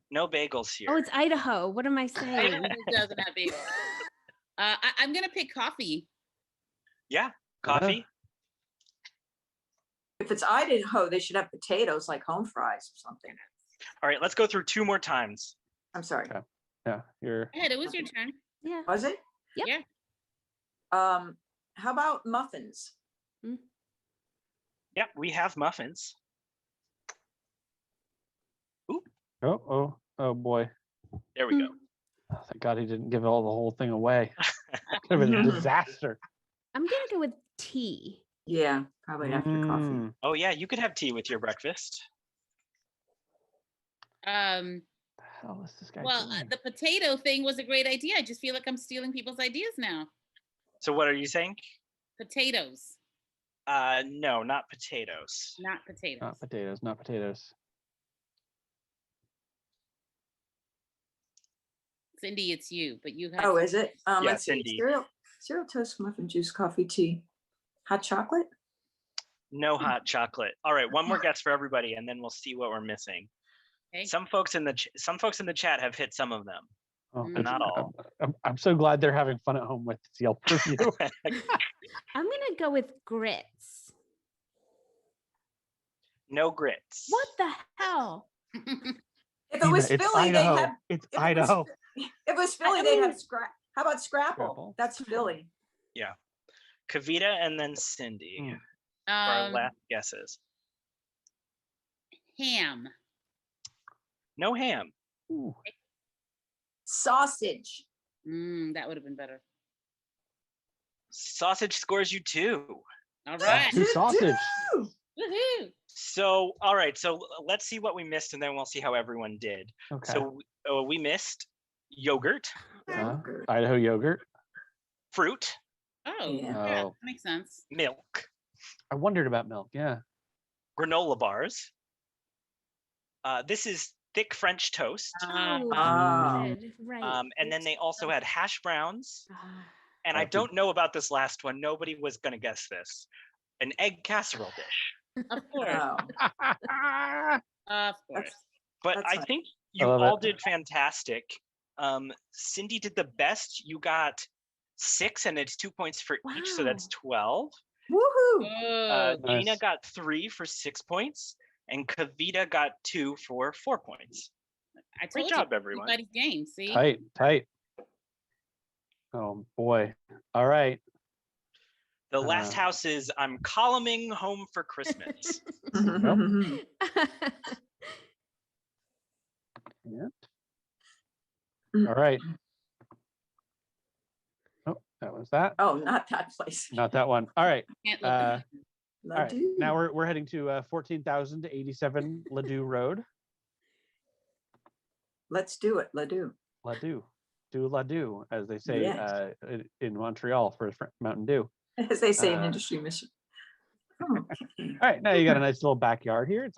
No bagels here. Oh, it's Idaho. What am I saying? Who doesn't have bagels? I'm gonna pick coffee. Yeah, coffee. If it's Idaho, they should have potatoes like home fries or something. All right, let's go through 2 more times. I'm sorry. Okay. Yeah, you're. Go ahead, it was your turn. Yeah. Was it? Yep. Yeah. How about muffins? Yep, we have muffins. Oh boy. There we go. Oh, thank God he didn't give the whole thing away. Could have been a disaster. I'm gonna go with tea. Yeah, probably after coffee. Mm. Oh yeah, you could have tea with your breakfast. The hell is this guy Well, doing? the potato thing was a great idea. I just feel like I'm stealing people's ideas now. So what are you saying? Potatoes, No, not potatoes. not potatoes. Not potatoes, not potatoes. Cindy, it's you, but you have. Oh, is it? Yeah, Let's see. Cindy. Cereal, toast, muffin, juice, coffee, tea. Hot chocolate? No hot chocolate. All right, one more guess for everybody, and then we'll see what we're missing. Okay. Some folks in the chat have hit some of them. Oh, Mm. good. Not all. I'm so glad they're having fun at home with this Yelp review. I'm gonna go with grits. No grits. What the hell? If it was Gina, it's Philly, they'd Idaho. have. It's if it was- Idaho. If it was Philly, they'd have How about scrapple? Scrapple. That's Philly. Kavita and then Cindy Mm. for our last guesses. Ham. No ham. Ooh. Sausage. That would have been better. Sausage scores you 2. All right. Two sausage. Woohoo. So, all right. So let's see what we missed, and then we'll see how everyone did. Okay. So we missed yogurt, Idaho yogurt. fruit, Oh, Yeah. yeah, Oh. that makes sense. milk, I wondered about milk. Yeah. granola bars. This is thick French toast. Oh, Ah. good. Right. And then they also had hash browns. Ah. And I Coffee. don't know about this last one. Nobody was going to guess this. An egg casserole dish. Of course. Oh, Of course. that's, But That's I fine. think you love all it. did fantastic. Cindy did the best. You got 6, and it's 2 points for each, so that's 12. woohoo. Oh, Nice. Gina got 3 for 6 points, and Kavita got 2 for 4 points. I Great told job, you. everyone. Everybody's game. See. Tight. Oh boy. All right. The last house is I'm columning home for Christmas. Yeah. All right. Oh, that was that. Oh, not that place. Not that one. All right. Can't look Uh, at All right. Now we're heading to 14,087 Ladue Road. Let's do it. Ladue. Ladue. Do Ladue, as they say Yes. in Montreal for Mountain Dew. As they say in Uh, industry mission. Oh, All right, now you got a nice little backyard here. It's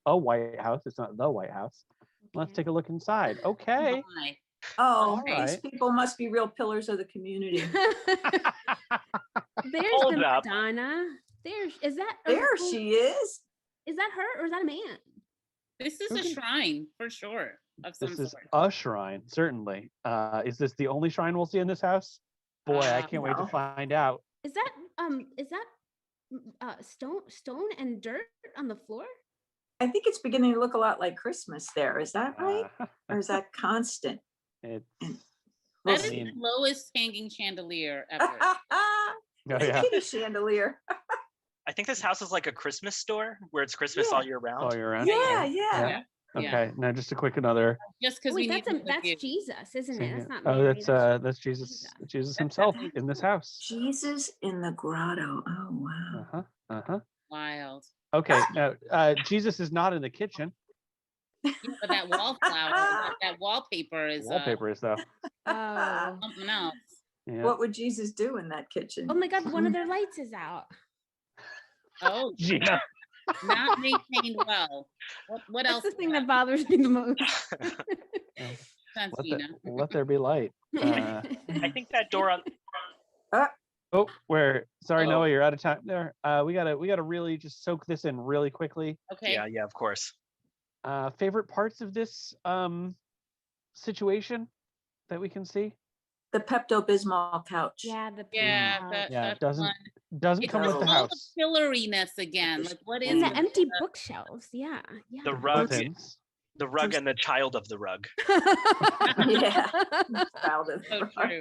a White House. It's not the White House. Let's take a look inside. Okay. my. oh, All these right. people must be real pillars of the community. There's Hold the up. Madonna. Is that There she is. Is that her or is that a man? This is a shrine for sure of some This is sort. a shrine, certainly. Is this the only shrine we'll see in this house? Boy, I can't wait to No. find out. Is that stone and dirt on the floor? I think it's beginning to look a lot like Christmas there. Is that right? Uh, Or is that constant? it's We'll That is see. the lowest hanging chandelier ever. oh, yeah, Kitty chandelier. I think this house is like a Christmas store where it's Christmas all year round. all year round. Yeah, yeah. Yeah. Yeah. Okay, now just a quick another. Just because Wait, we need that's to Jesus, isn't it? That's not Oh, Mary. that's Jesus himself in this house. Jesus in the grotto. Oh, wow. Uh-huh. Uh-huh. wild. Okay, now Jesus is not in the kitchen. Yeah, but that wallflower, that wallpaper is Wallpaper is though. Oh. something else. Yeah. What would Jesus do in that kitchen? Oh my God, one of their lights is out. Oh, Gina. not maintained well. What That's else? the thing that bothers me the most. Sense, Let, Gina. let there be light. I think that door on Oh, sorry, Uh-oh. Noah, you're out of time there. We gotta really just soak this in really quickly. Okay. yeah, of course. Favorite parts of this situation that we can see? The Pepto-Bismol couch. Yeah, the Yeah, pink that, Yeah, that's one. doesn't It's come with just the all house. the pillariness again. Like, what is and the it? empty bookshelves. Yeah, yeah. The Both rug, ends. the rug, and the child of the rug. Yeah. Child of So the rock. true.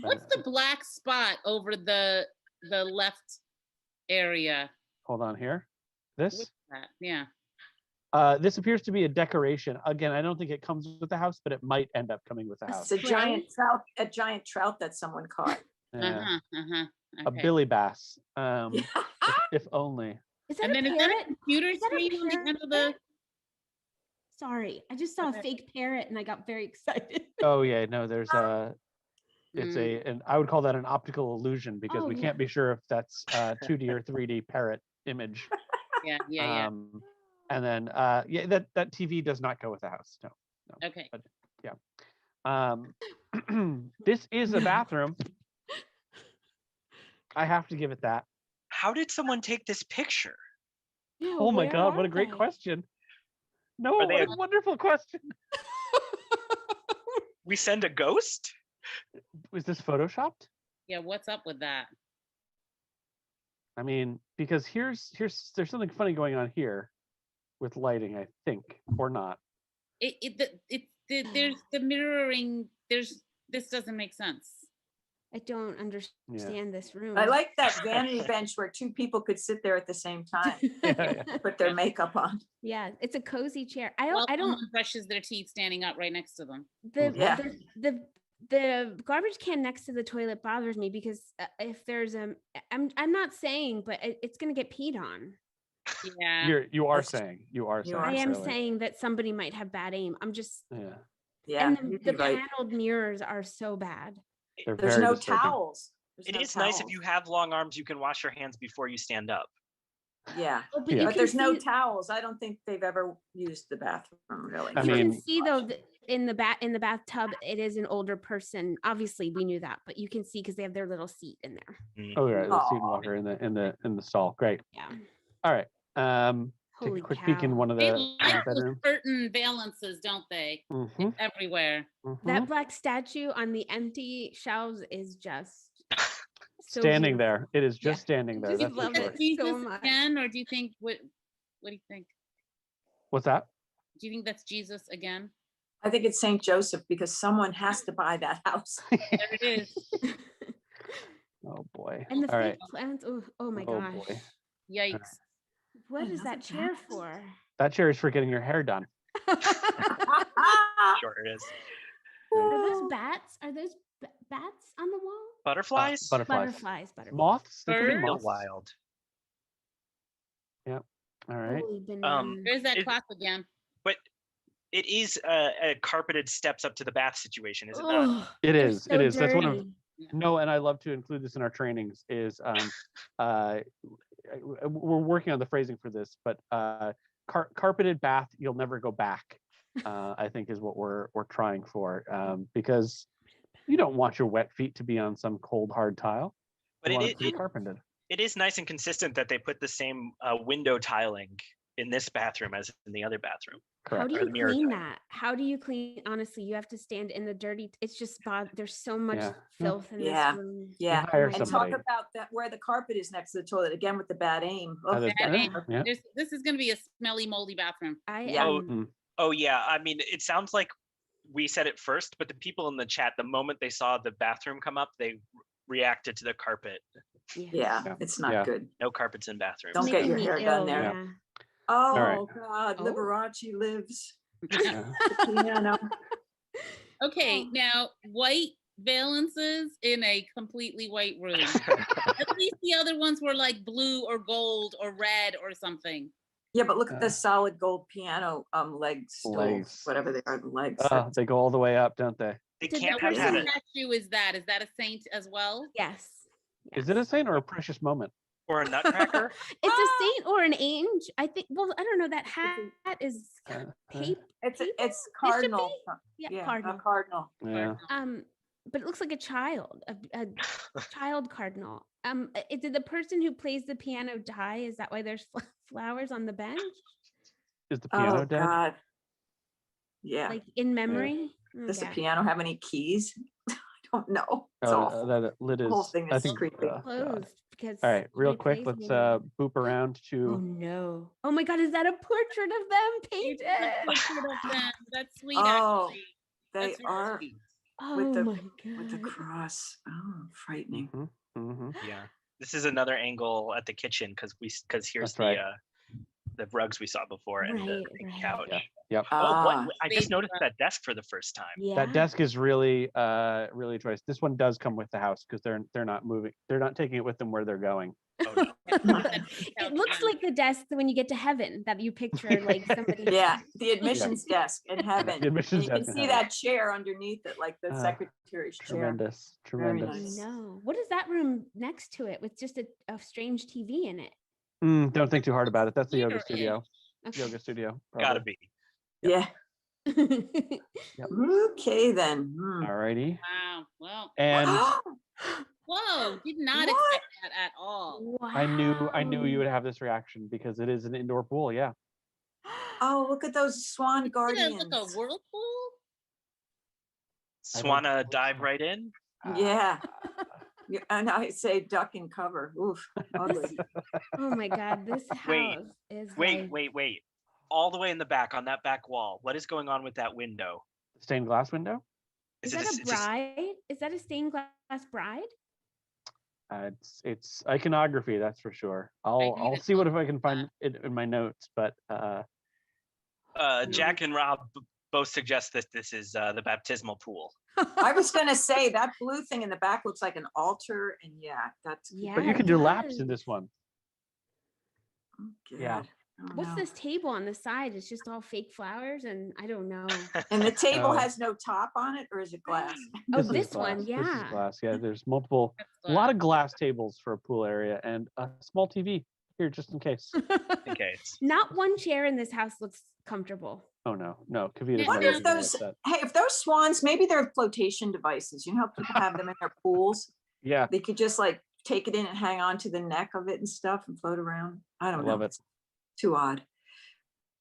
What's the black spot over the left area? Hold on here. What's This? that? Yeah. This appears to be a decoration. Again, I don't think it comes with the house, but it might end up coming with the house. It's a giant trout that someone caught. Yeah. A Okay. Billy Bass. Yeah. If only. Is that And a then is that parrot? a computer Is that a screen on the parrot? end of the? Sorry, I just saw a fake parrot and I got very excited. Oh yeah, no, there's and I would call that an optical illusion because we Oh, can't be sure if that's 2D or 3D parrot image. Yeah. And then that TV does not go with the house. No. Okay. But, yeah. This is a bathroom. I have to give it that. How did someone take this picture? Yeah, Oh my where God, what are a great they? question. No, Are they what a wonderful question. We send a ghost? Was this photoshopped? Yeah. What's up with that? I mean, because there's something funny going on here with lighting, I think, or not. There's the mirroring. This doesn't make sense. I don't understand this room. I like that vanity bench where two people could sit there at the same time, Yeah. put their makeup on. Yeah, it's a cozy chair. Well, I don't. someone brushes their teeth standing up right next to them. Yeah. The garbage can next to the toilet bothers me because if there's I'm not saying, but it's gonna get peed on. Yeah. You are That's- saying. I am really. saying that somebody might have bad aim. I'm just. Yeah. Yeah. And you'd the be right. paneled mirrors are so bad. They're There's very no disturbing. towels. It is nice if you have long arms, you can wash your hands before you stand up. Yeah. Oh, but Yeah. you But can there's no see- towels. I don't think they've ever used the bathroom really. I you mean- can see though that in the bathtub it is an older person. Obviously, we knew that, but you can see because they have their little seat in there. Oh yeah, the seat Aw. walker in the stall. Great. Yeah. All right. Take Holy a quick peek in cow. one of They the like those bedrooms. curtain valances, don't they? Mhm, It's everywhere. That mhm. black statue on the empty shelves is just so Standing beautiful. there. It is just Yeah. standing there. Just That's for love sure. it. Jesus so much. again, or do you think what do you think? What's that? Do you think that's Jesus again? I think it's St. Joseph because someone has to buy that house. There it is. Oh boy. And the All fake right. plants. Oh my Oh gosh. boy. Yikes. What is Another that chair bath? for? That chair is for getting your hair done. Sure it is. Are those bats? Are those bats on the wall? Butterflies? Butterflies. Moths. They could be Birds? Real moths. wild. All right. Holy bananas. There's that It- clock again. But it is a carpeted steps up to the bath situation, is it not? Ugh, It they're is. so It is. That's one of dirty. no, and I love to include this in our trainings. Is we're working on the phrasing for this, but carpeted bath, you'll never go back. I think is what we're trying for, because you don't want your wet feet to be on some cold hard tile. But You want it it to be carpeted. it is nice and consistent that they put the same window tiling in this bathroom as in the other bathroom. How Correct. do Or you the mirror clean tile. that? How do you clean? Honestly, you have to stand in the dirty. It's just there's so much Yeah. filth in Yeah. this room. Yeah. hire Oh my And somebody. talk about that where the carpet is next to the toilet again with the bad aim. Oh, Ugh. there's Bad that. aim. Yeah. This is gonna be a smelly, moldy bathroom. I Yeah. am. Oh yeah, I mean, it sounds like we said it first, but the people in the chat, the moment they saw the bathroom come up, they reacted to the carpet. Yeah, Yeah. it's not Yeah. good. No carpets in bathrooms. Don't get Making your me hair done ill, there. yeah. Oh, God, Oh. Liberace lives. Yeah. The piano. Okay, Oh. now white valances in a completely white room. At least the other ones were like blue or gold or red or something. Yeah, but look at Uh, the solid gold piano leg stools, legs. whatever they are, the legs. Oh, they go all the way up, don't they? They Did the can't have What had person- it. statue is that? Is that a saint as well? Yes. Is it a saint or a precious moment? Or a nutcracker. It's a saint or an angel. I think. Well, I don't know. That hat is Uh, paper. It's Papal? it's It should cardinal. be. Yeah, Yeah, cardinal. a cardinal. Yeah. But it looks like a child, a child cardinal. Did the person who plays the piano die? Is that why there's flowers on the bench? Is the piano Oh dead? God. Yeah. Like in memory? Does the Okay. piano have any keys? I don't know. It's Oh, awful. that lid The is. whole thing I is think. creepy. God. Closed because. All right, real nobody quick, plays let's anymore. boop around Oh to. no! Oh my God! Is that a portrait of them It's painted? a portrait of them. That's sweet, Oh, actually. they That's very are sweet. Oh the- my God! with the cross. Oh, frightening. Yeah. This is another angle at the kitchen because here's That's right. the rugs we saw before and the Right, big right. couch. Yeah. Yep. Oh, what? Ah, I just Big noticed rug. that desk for the first time. Yeah. That desk is really really a choice. This one does come with the house because they're not moving. They're not taking it with them where they're going. Oh no. It looks like the desk when you get to heaven that you picture like somebody. yeah, the admissions desk in heaven. The admissions And you can desk in see heaven. that chair underneath it, like the Ah, secretary's chair. Tremendous. Very Tremendous. nice. No. What is that room next to it with just a strange TV in it? Don't think too hard about it. That's the yoga Here studio. Okay. Yoga studio. Gotta Probably. be. Yeah. Okay then. Alrighty. Wow. Well, And whoa, did not What? expect that at all. Wow. I knew you would have this reaction because it is an indoor pool. Yeah. Oh, look at those swan Is it guardians. like a whirlpool? I don't Swanna think dive so. right in. Yeah. Yeah, and I say duck and cover. Oof. Ugly. Oh my God, this Wait, house is Wait, like, wait. All the way in the back on that back wall. What is going on with that window? Stained glass window. Is it that this- a it's this- bride? Is that a stained glass bride? It's iconography, that's for sure. I'll knew see what that. if I can find it in my notes, but Jack and Rob both suggest that this is the baptismal pool. I was gonna say that blue thing in the back looks like an altar, and yeah, that's Yeah. but you it can do laps in does. this one. Oh, Yeah. God. Oh, What's no. this table on the side? It's just all fake flowers, and I don't know. And the table Oh. has no top on it, or is it glass? Oh, is this glass. one, This is yeah. glass. Yeah, there's multiple, That's a lot glass. of glass tables for a pool area and a small TV here just in case. In case. Not one chair in this house looks comfortable. Oh no, Kavita's Yeah, Wonder never if gonna those, like that. hey, if those swans, maybe they're flotation devices. You know how people have them in their pools? Yeah, They could just like take it in and hang on to the neck of it and stuff and float around. I I don't know. love it. It's too odd.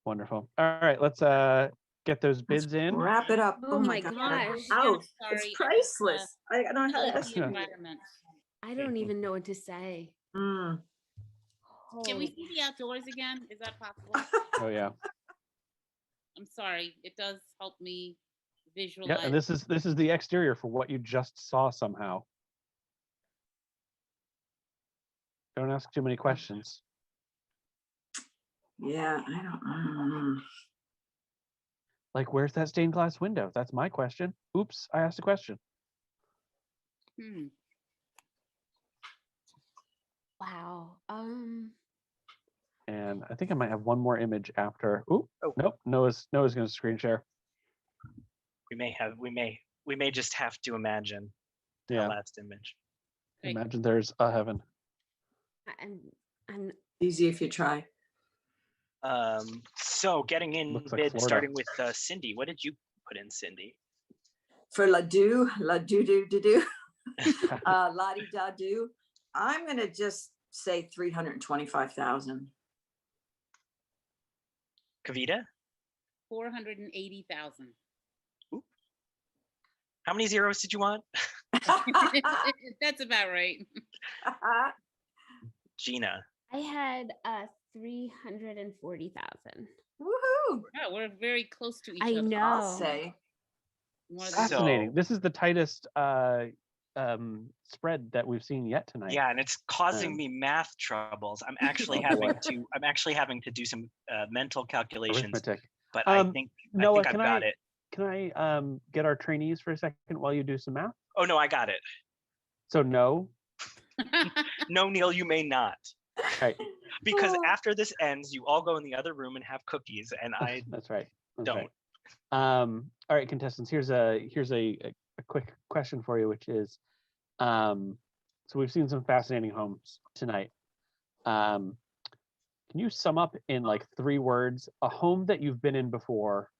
Wonderful. All right, let's get those Let's bids in. wrap it up. Oh my God. gosh. Ouch. Sorry, It's I priceless. I don't know how love to the Yeah. environment. I don't even know what to say. Mm. Can we Holy- see the outdoors again? Is that possible? Oh yeah, I'm sorry. It does help me visualize. yeah. And this is the exterior for what you just saw somehow. Don't ask too many questions. Yeah, I don't. Like, where's that stained glass window? That's my question. Oops, I asked a question. Hmm. Wow. And I think I might have one more image after. Ooh, Oh. nope. Noah's gonna screen share. We may just have to imagine Yeah. that last image. Great. Imagine there's a heaven. I'm Easy if you try. So getting in Looks like bid, Florida. starting with Cindy. What did you put in, Cindy? For la do do do, la di da do. I'm gonna just say 325,000. Kavita? 480,000. How many zeros did you want? That's about right. Gina. I had 340,000. Woohoo! Yeah, we're very close to each I other. know. I'll say. More than So- Fascinating. This is the tightest spread that we've seen yet tonight. Yeah, and it's causing Um, me math troubles. I'm Oh, boy. actually having to do some mental calculations, Arithmetic. but Um, I Noah, think I've got it. Can I get our trainees for a second while you do some math? Oh no, I got it. So no. No, Neil, you may not. Right. Because Oh. after this ends, you all go in the other room and have cookies, and I That's right. That's don't. right. All right, contestants. Here's a quick question for you, which is, so we've seen some fascinating homes tonight. Can you sum up in like 3 words a home that you've been in before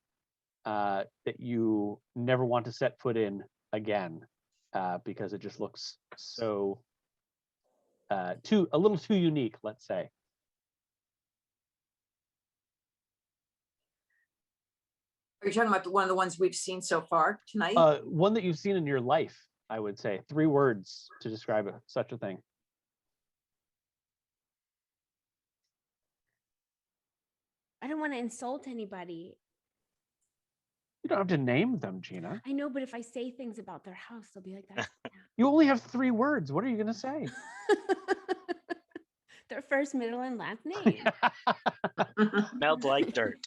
that you never want to set foot in again because it just looks so a little too unique, let's say? Are you talking about one of the ones we've seen so far tonight? One that you've seen in your life, I would say. 3 words to describe such a thing. I don't want to insult anybody. You don't have to name them, Gina. I know, but if I say things about their house, they'll be like, that's You only have 3 words. What are you going to say? their first, middle, and last name. Smelled like dirt.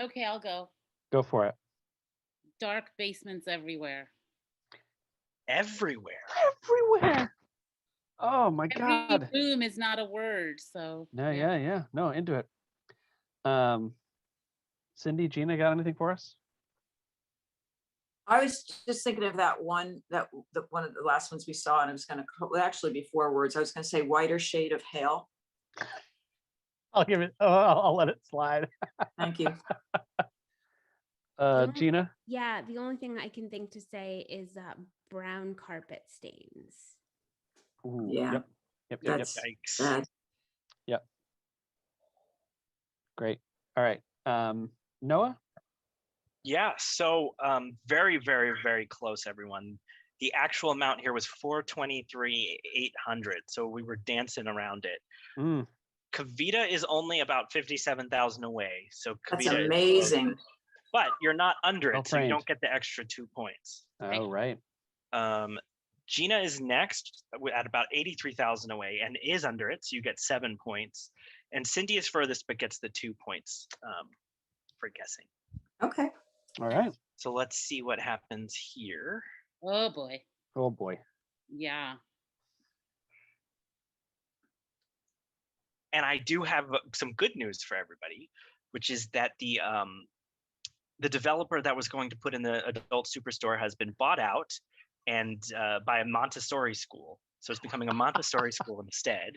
Okay, I'll go. Go for it. Dark basements everywhere. Everywhere. Everywhere. Oh my Every God. room is not a word, so. No, yeah. No, into it. Cindy, Gina, got anything for us? I was just thinking of that one, one of the last ones we saw, and it was going to actually be 4 words. I was going to say whiter shade of hail. I'll give it. I'll let it slide. Thank you. Gina. Yeah, the only thing I can think to say is brown carpet stains. Ooh, Yeah. Yep. That's Yikes. bad. Yep. Great. All right. Noah. Yeah, so very, very, very close, everyone. The actual amount here was 423,800, so we were dancing around it. Mm. Kavita is only about 57,000 away, so That's Kavita is amazing. closer. But you're not under Well it, so you framed. don't get the extra 2 points. Oh, right. Gina is next at about 83,000 away and is under it, so you get 7 points. And Cindy is furthest but gets the 2 points for guessing. Okay. All right. So let's see what happens here. Oh boy. Oh boy. Yeah. And I do have some good news for everybody, which is that the developer that was going to put in the adult superstore has been bought out and by a Montessori school. So it's becoming a Montessori school instead.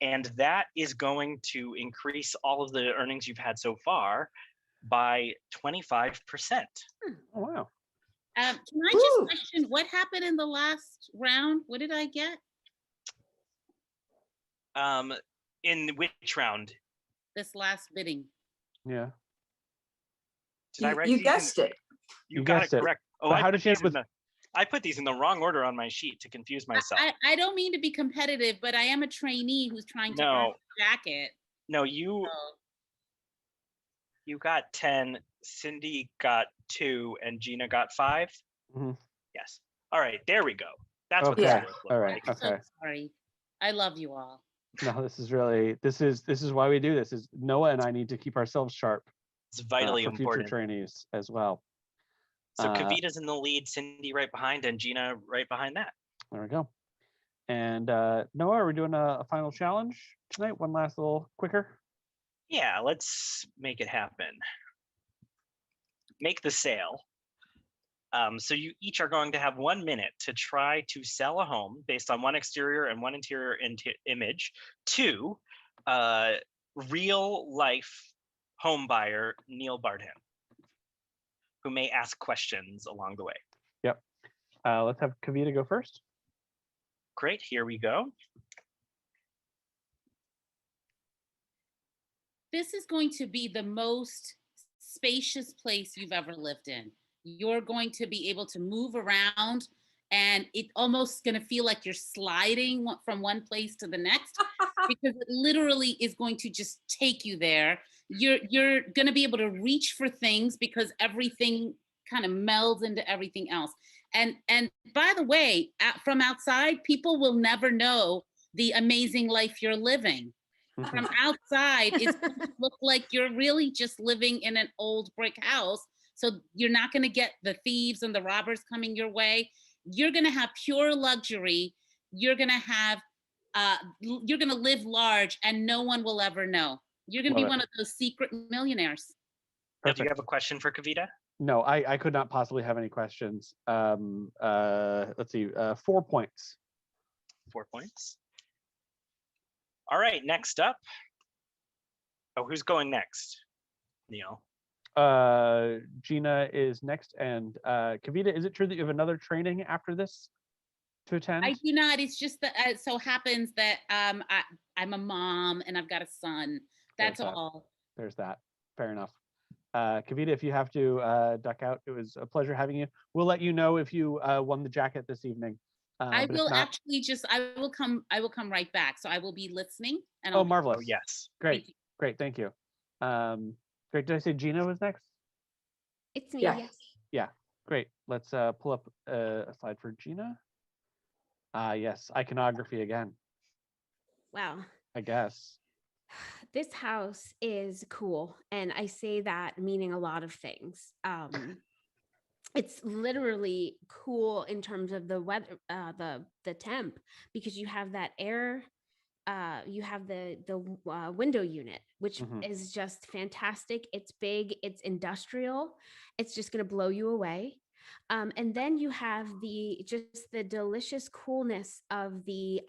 And that is going to increase all of the earnings you've had so far by 25%. Oh, wow. Can I just question what happened in the last round? What did I get? In which round? This last bidding. Yeah. Did I write You these guessed it. You got guessed it it. correct. Oh, But how did you end with? I put these in the wrong order on my sheet to confuse myself. I don't mean to be competitive, but I am a trainee who's trying to earn a jacket. No, you got 10, Cindy got 2, and Gina got 5. Mhm. Yes. All right, there we go. That's what Okay. the scores look All right. like. I'm so Okay. sorry. I love you all. No, this is why we do this. Is Noah and I need to keep ourselves sharp It's vitally for important. future trainees as well. So Kavita's in the lead, Cindy right behind, and Gina right behind that. There we go. And Noah, are we doing a final challenge tonight? One last little quicker. Yeah, let's make it happen. Make the sale. So you each are going to have 1 minute to try to sell a home based on one exterior and one interior image to real life home buyer Neil Bardhan, who may ask questions along the way. Yep. Let's have Kavita go first. Great, here we go. This is going to be the most spacious place you've ever lived in. You're going to be able to move around and it almost going to feel like you're sliding from one place to the next because it literally is going to just take you there. You're going to be able to reach for things because everything kind of melds into everything else. And by the way, from outside, people will never know the amazing life you're living. From outside, it's going to look like you're really just living in an old brick house. So you're not going to get the thieves and the robbers coming your way. You're going to have pure luxury. You're going to have, you're going to live large, and no one will ever know. You're going to be one of those secret millionaires. Now, do you have a question for Kavita? No, I could not possibly have any questions. Let's see, 4 points. 4 points. All right, next up. Oh, who's going next? Neil. Gina is next, and Kavita, is it true that you have another training after this to attend? I do not. It's just that it so happens that I'm a mom and I've got a son. That's all. There's that. Fair enough. Kavita, if you have to duck out, it was a pleasure having you. We'll let you know if you won the jacket this evening. I will actually I will come right back. So I will be listening. And oh, marvelous. Oh, yes. Great. Great. Thank you. Great. Did I say Gina was next? It's me. Yeah. Yes. Yeah. Great. Let's pull up a slide for Gina. Yes. Iconography again, Wow. I guess. This house is cool, and I say that meaning a lot of things. It's literally cool in terms of the weather, the temp, because you have that air, you have the window unit, which is just fantastic. It's big, it's industrial, it's just going to blow you away. And then you have the delicious coolness of the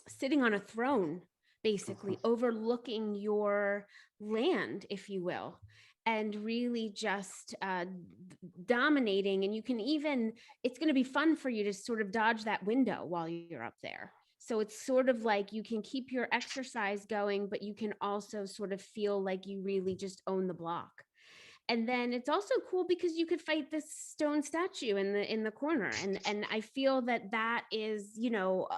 sitting on a throne, basically overlooking your land, if you will, and really just dominating. And you can even, it's going to be fun for you to sort of dodge that window while you're up there. So it's sort of like you can keep your exercise going, but you can also sort of feel like you really just own the block. And then it's also cool because you could fight this stone statue in the corner. And I feel that is, you know,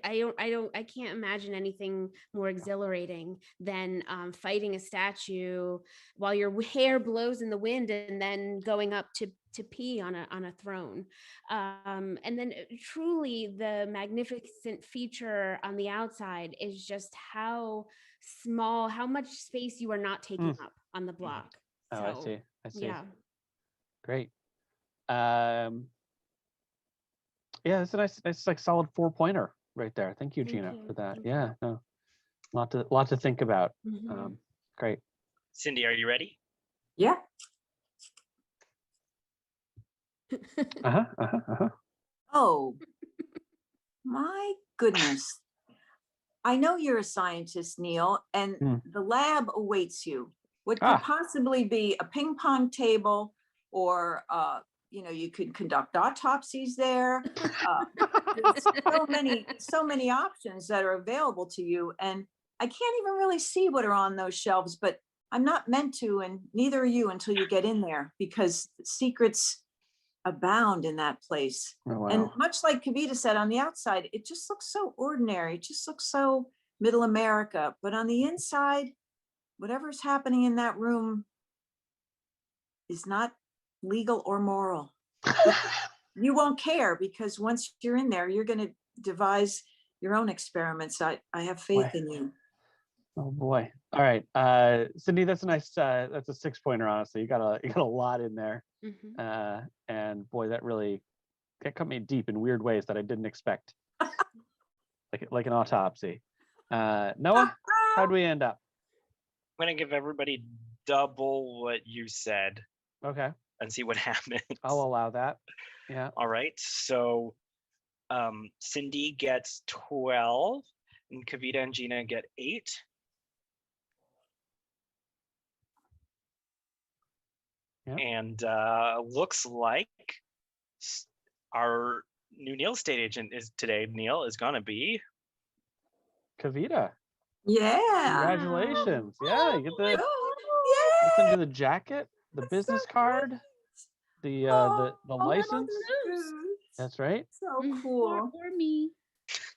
I can't imagine anything more exhilarating than fighting a statue while your hair blows in the wind and then going up to pee on a throne. And then truly the magnificent feature on the outside is just how much space you are not taking up on the block. Oh, So, I see. Yeah. Great. Yeah, it's a nice like solid 4-pointer right there. Thank you, Gina, for that. Thank Yeah, no, lot to think about. Great. Cindy, are you ready? Yeah. Oh, my goodness. I know you're a scientist, Neil, and the lab awaits you. What could possibly be a ping pong table, or you know, you could conduct autopsies there. There's so many options that are available to you, and I can't even really see what are on those shelves, but I'm not meant to, and neither are you until you get in there, because secrets abound in that place. Oh, wow. And much like Kavita said, on the outside, it just looks so ordinary. It just looks so middle America. But on the inside, whatever's happening in that room is not legal or moral. You won't care, because once you're in there, you're going to devise your own experiments. I have faith in you. Oh boy. All right. Cindy, that's a nice, that's a 6-pointer, honestly. You got a lot in there. And boy, that cut me deep in weird ways that I didn't expect. like an autopsy. Noah, how'd we end up? I'm going to give everybody double what you said. Okay. And see what happens. I'll allow that. Yeah. All right. So Cindy gets 12 and Kavita and Gina get 8. Yep. And looks like our new Neil estate agent Neil is gonna be Kavita. Yeah. Congratulations. Yeah, you get the listen to the jacket, the business card, the license. That's right. So cool. For me.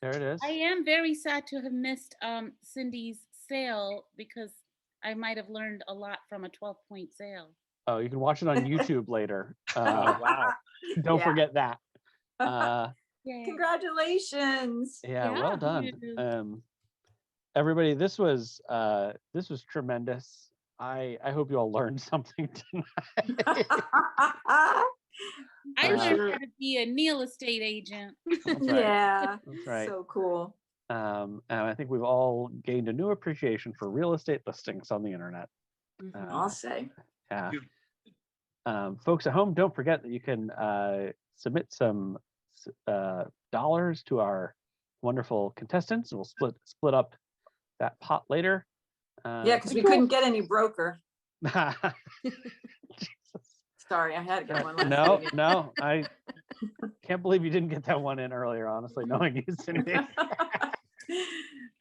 There it is. I am very sad to have missed Cindy's sale, because I might have learned a lot from a 12-point sale. Oh, you can watch it on YouTube later. Oh, wow. Don't Yeah. forget that. Yay. Congratulations. Yeah, well done. you. Everybody, this was tremendous. I hope you all learned something tonight. I For learned sure. how to be a Neil estate agent. That's right. Yeah. That's right. So cool. And I think we've all gained a new appreciation for real estate listings on the internet. Mhm. I'll say. Yeah. Folks at home, don't forget that you can submit some dollars to our wonderful contestants. We'll split up that pot later. Yeah, because we couldn't get any broker. Jesus. Sorry, I had to get one last No, minute. no, I can't believe you didn't get that one in earlier, honestly, knowing you sent me.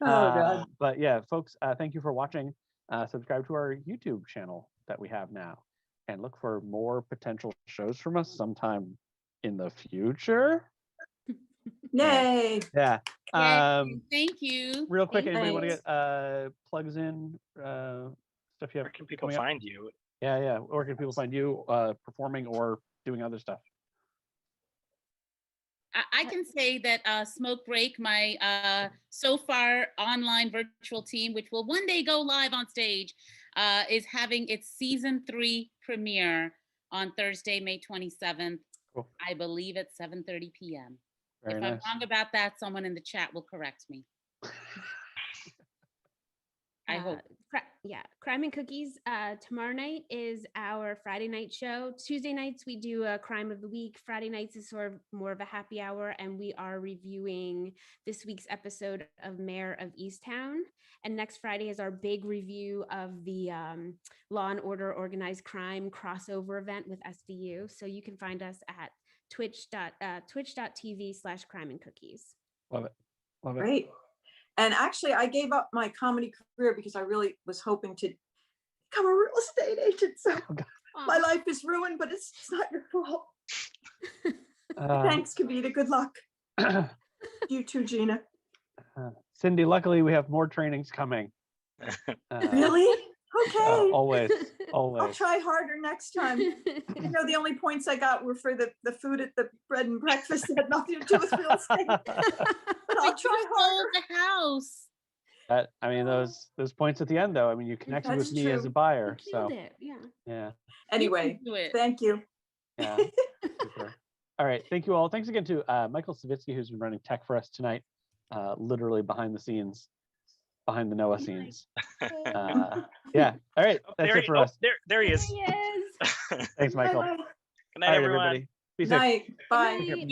Oh God. But yeah, folks, thank you for watching. Subscribe to our YouTube channel that we have now, and look for more potential shows from us sometime in the future. Yay. Yeah. Yay, thank you. Real quick, Thank anybody want to Thanks. get plugs in, stuff you have Where can people coming up? find you? Yeah. Where can people find you performing or doing other stuff? I can say that Smoke Break, my so far online virtual team, which will one day go live on stage, is having its season 3 premiere on Thursday, May 27th. Cool. I believe at 7:30 p.m. Very If nice. I'm wrong about that, someone in the chat will correct me. I hope. Crime and Cookies. Tomorrow night is our Friday night show. Tuesday nights we do a crime of the week. Friday nights is sort of more of a happy hour, and we are reviewing this week's episode of Mayor of Easttown. And next Friday is our big review of the Law and Order Organized Crime crossover event with SVU. So you can find us at twitch.tv/crime and cookies. Love it. Great. And actually, I gave up my comedy career because I really was hoping to become a real estate agent. So my life is ruined, but it's not your fault. Thanks, Kavita. Good luck. You too, Gina. Cindy, luckily we have more trainings coming. Really? Okay. Always. I'll try harder next time. You know, the only points I got were for the food at the bread and breakfast that had nothing to do with real estate. But I'll try harder. The house. I mean, those points at the end, though. I mean, you connected That's with me as true. a buyer, You so killed it. yeah. Anyway, Do it. thank you. Yeah. Super. All right, thank you all. Thanks again to Michael Savitsky, who's been running tech for us tonight, literally behind the scenes, behind the Noah scenes. Yeah. All right, that's it for us. There he is. Yes. Thanks, Michael. Bye-bye. Good night, All right, everyone. everybody. Be safe. Night. Bye. Take care. Bye.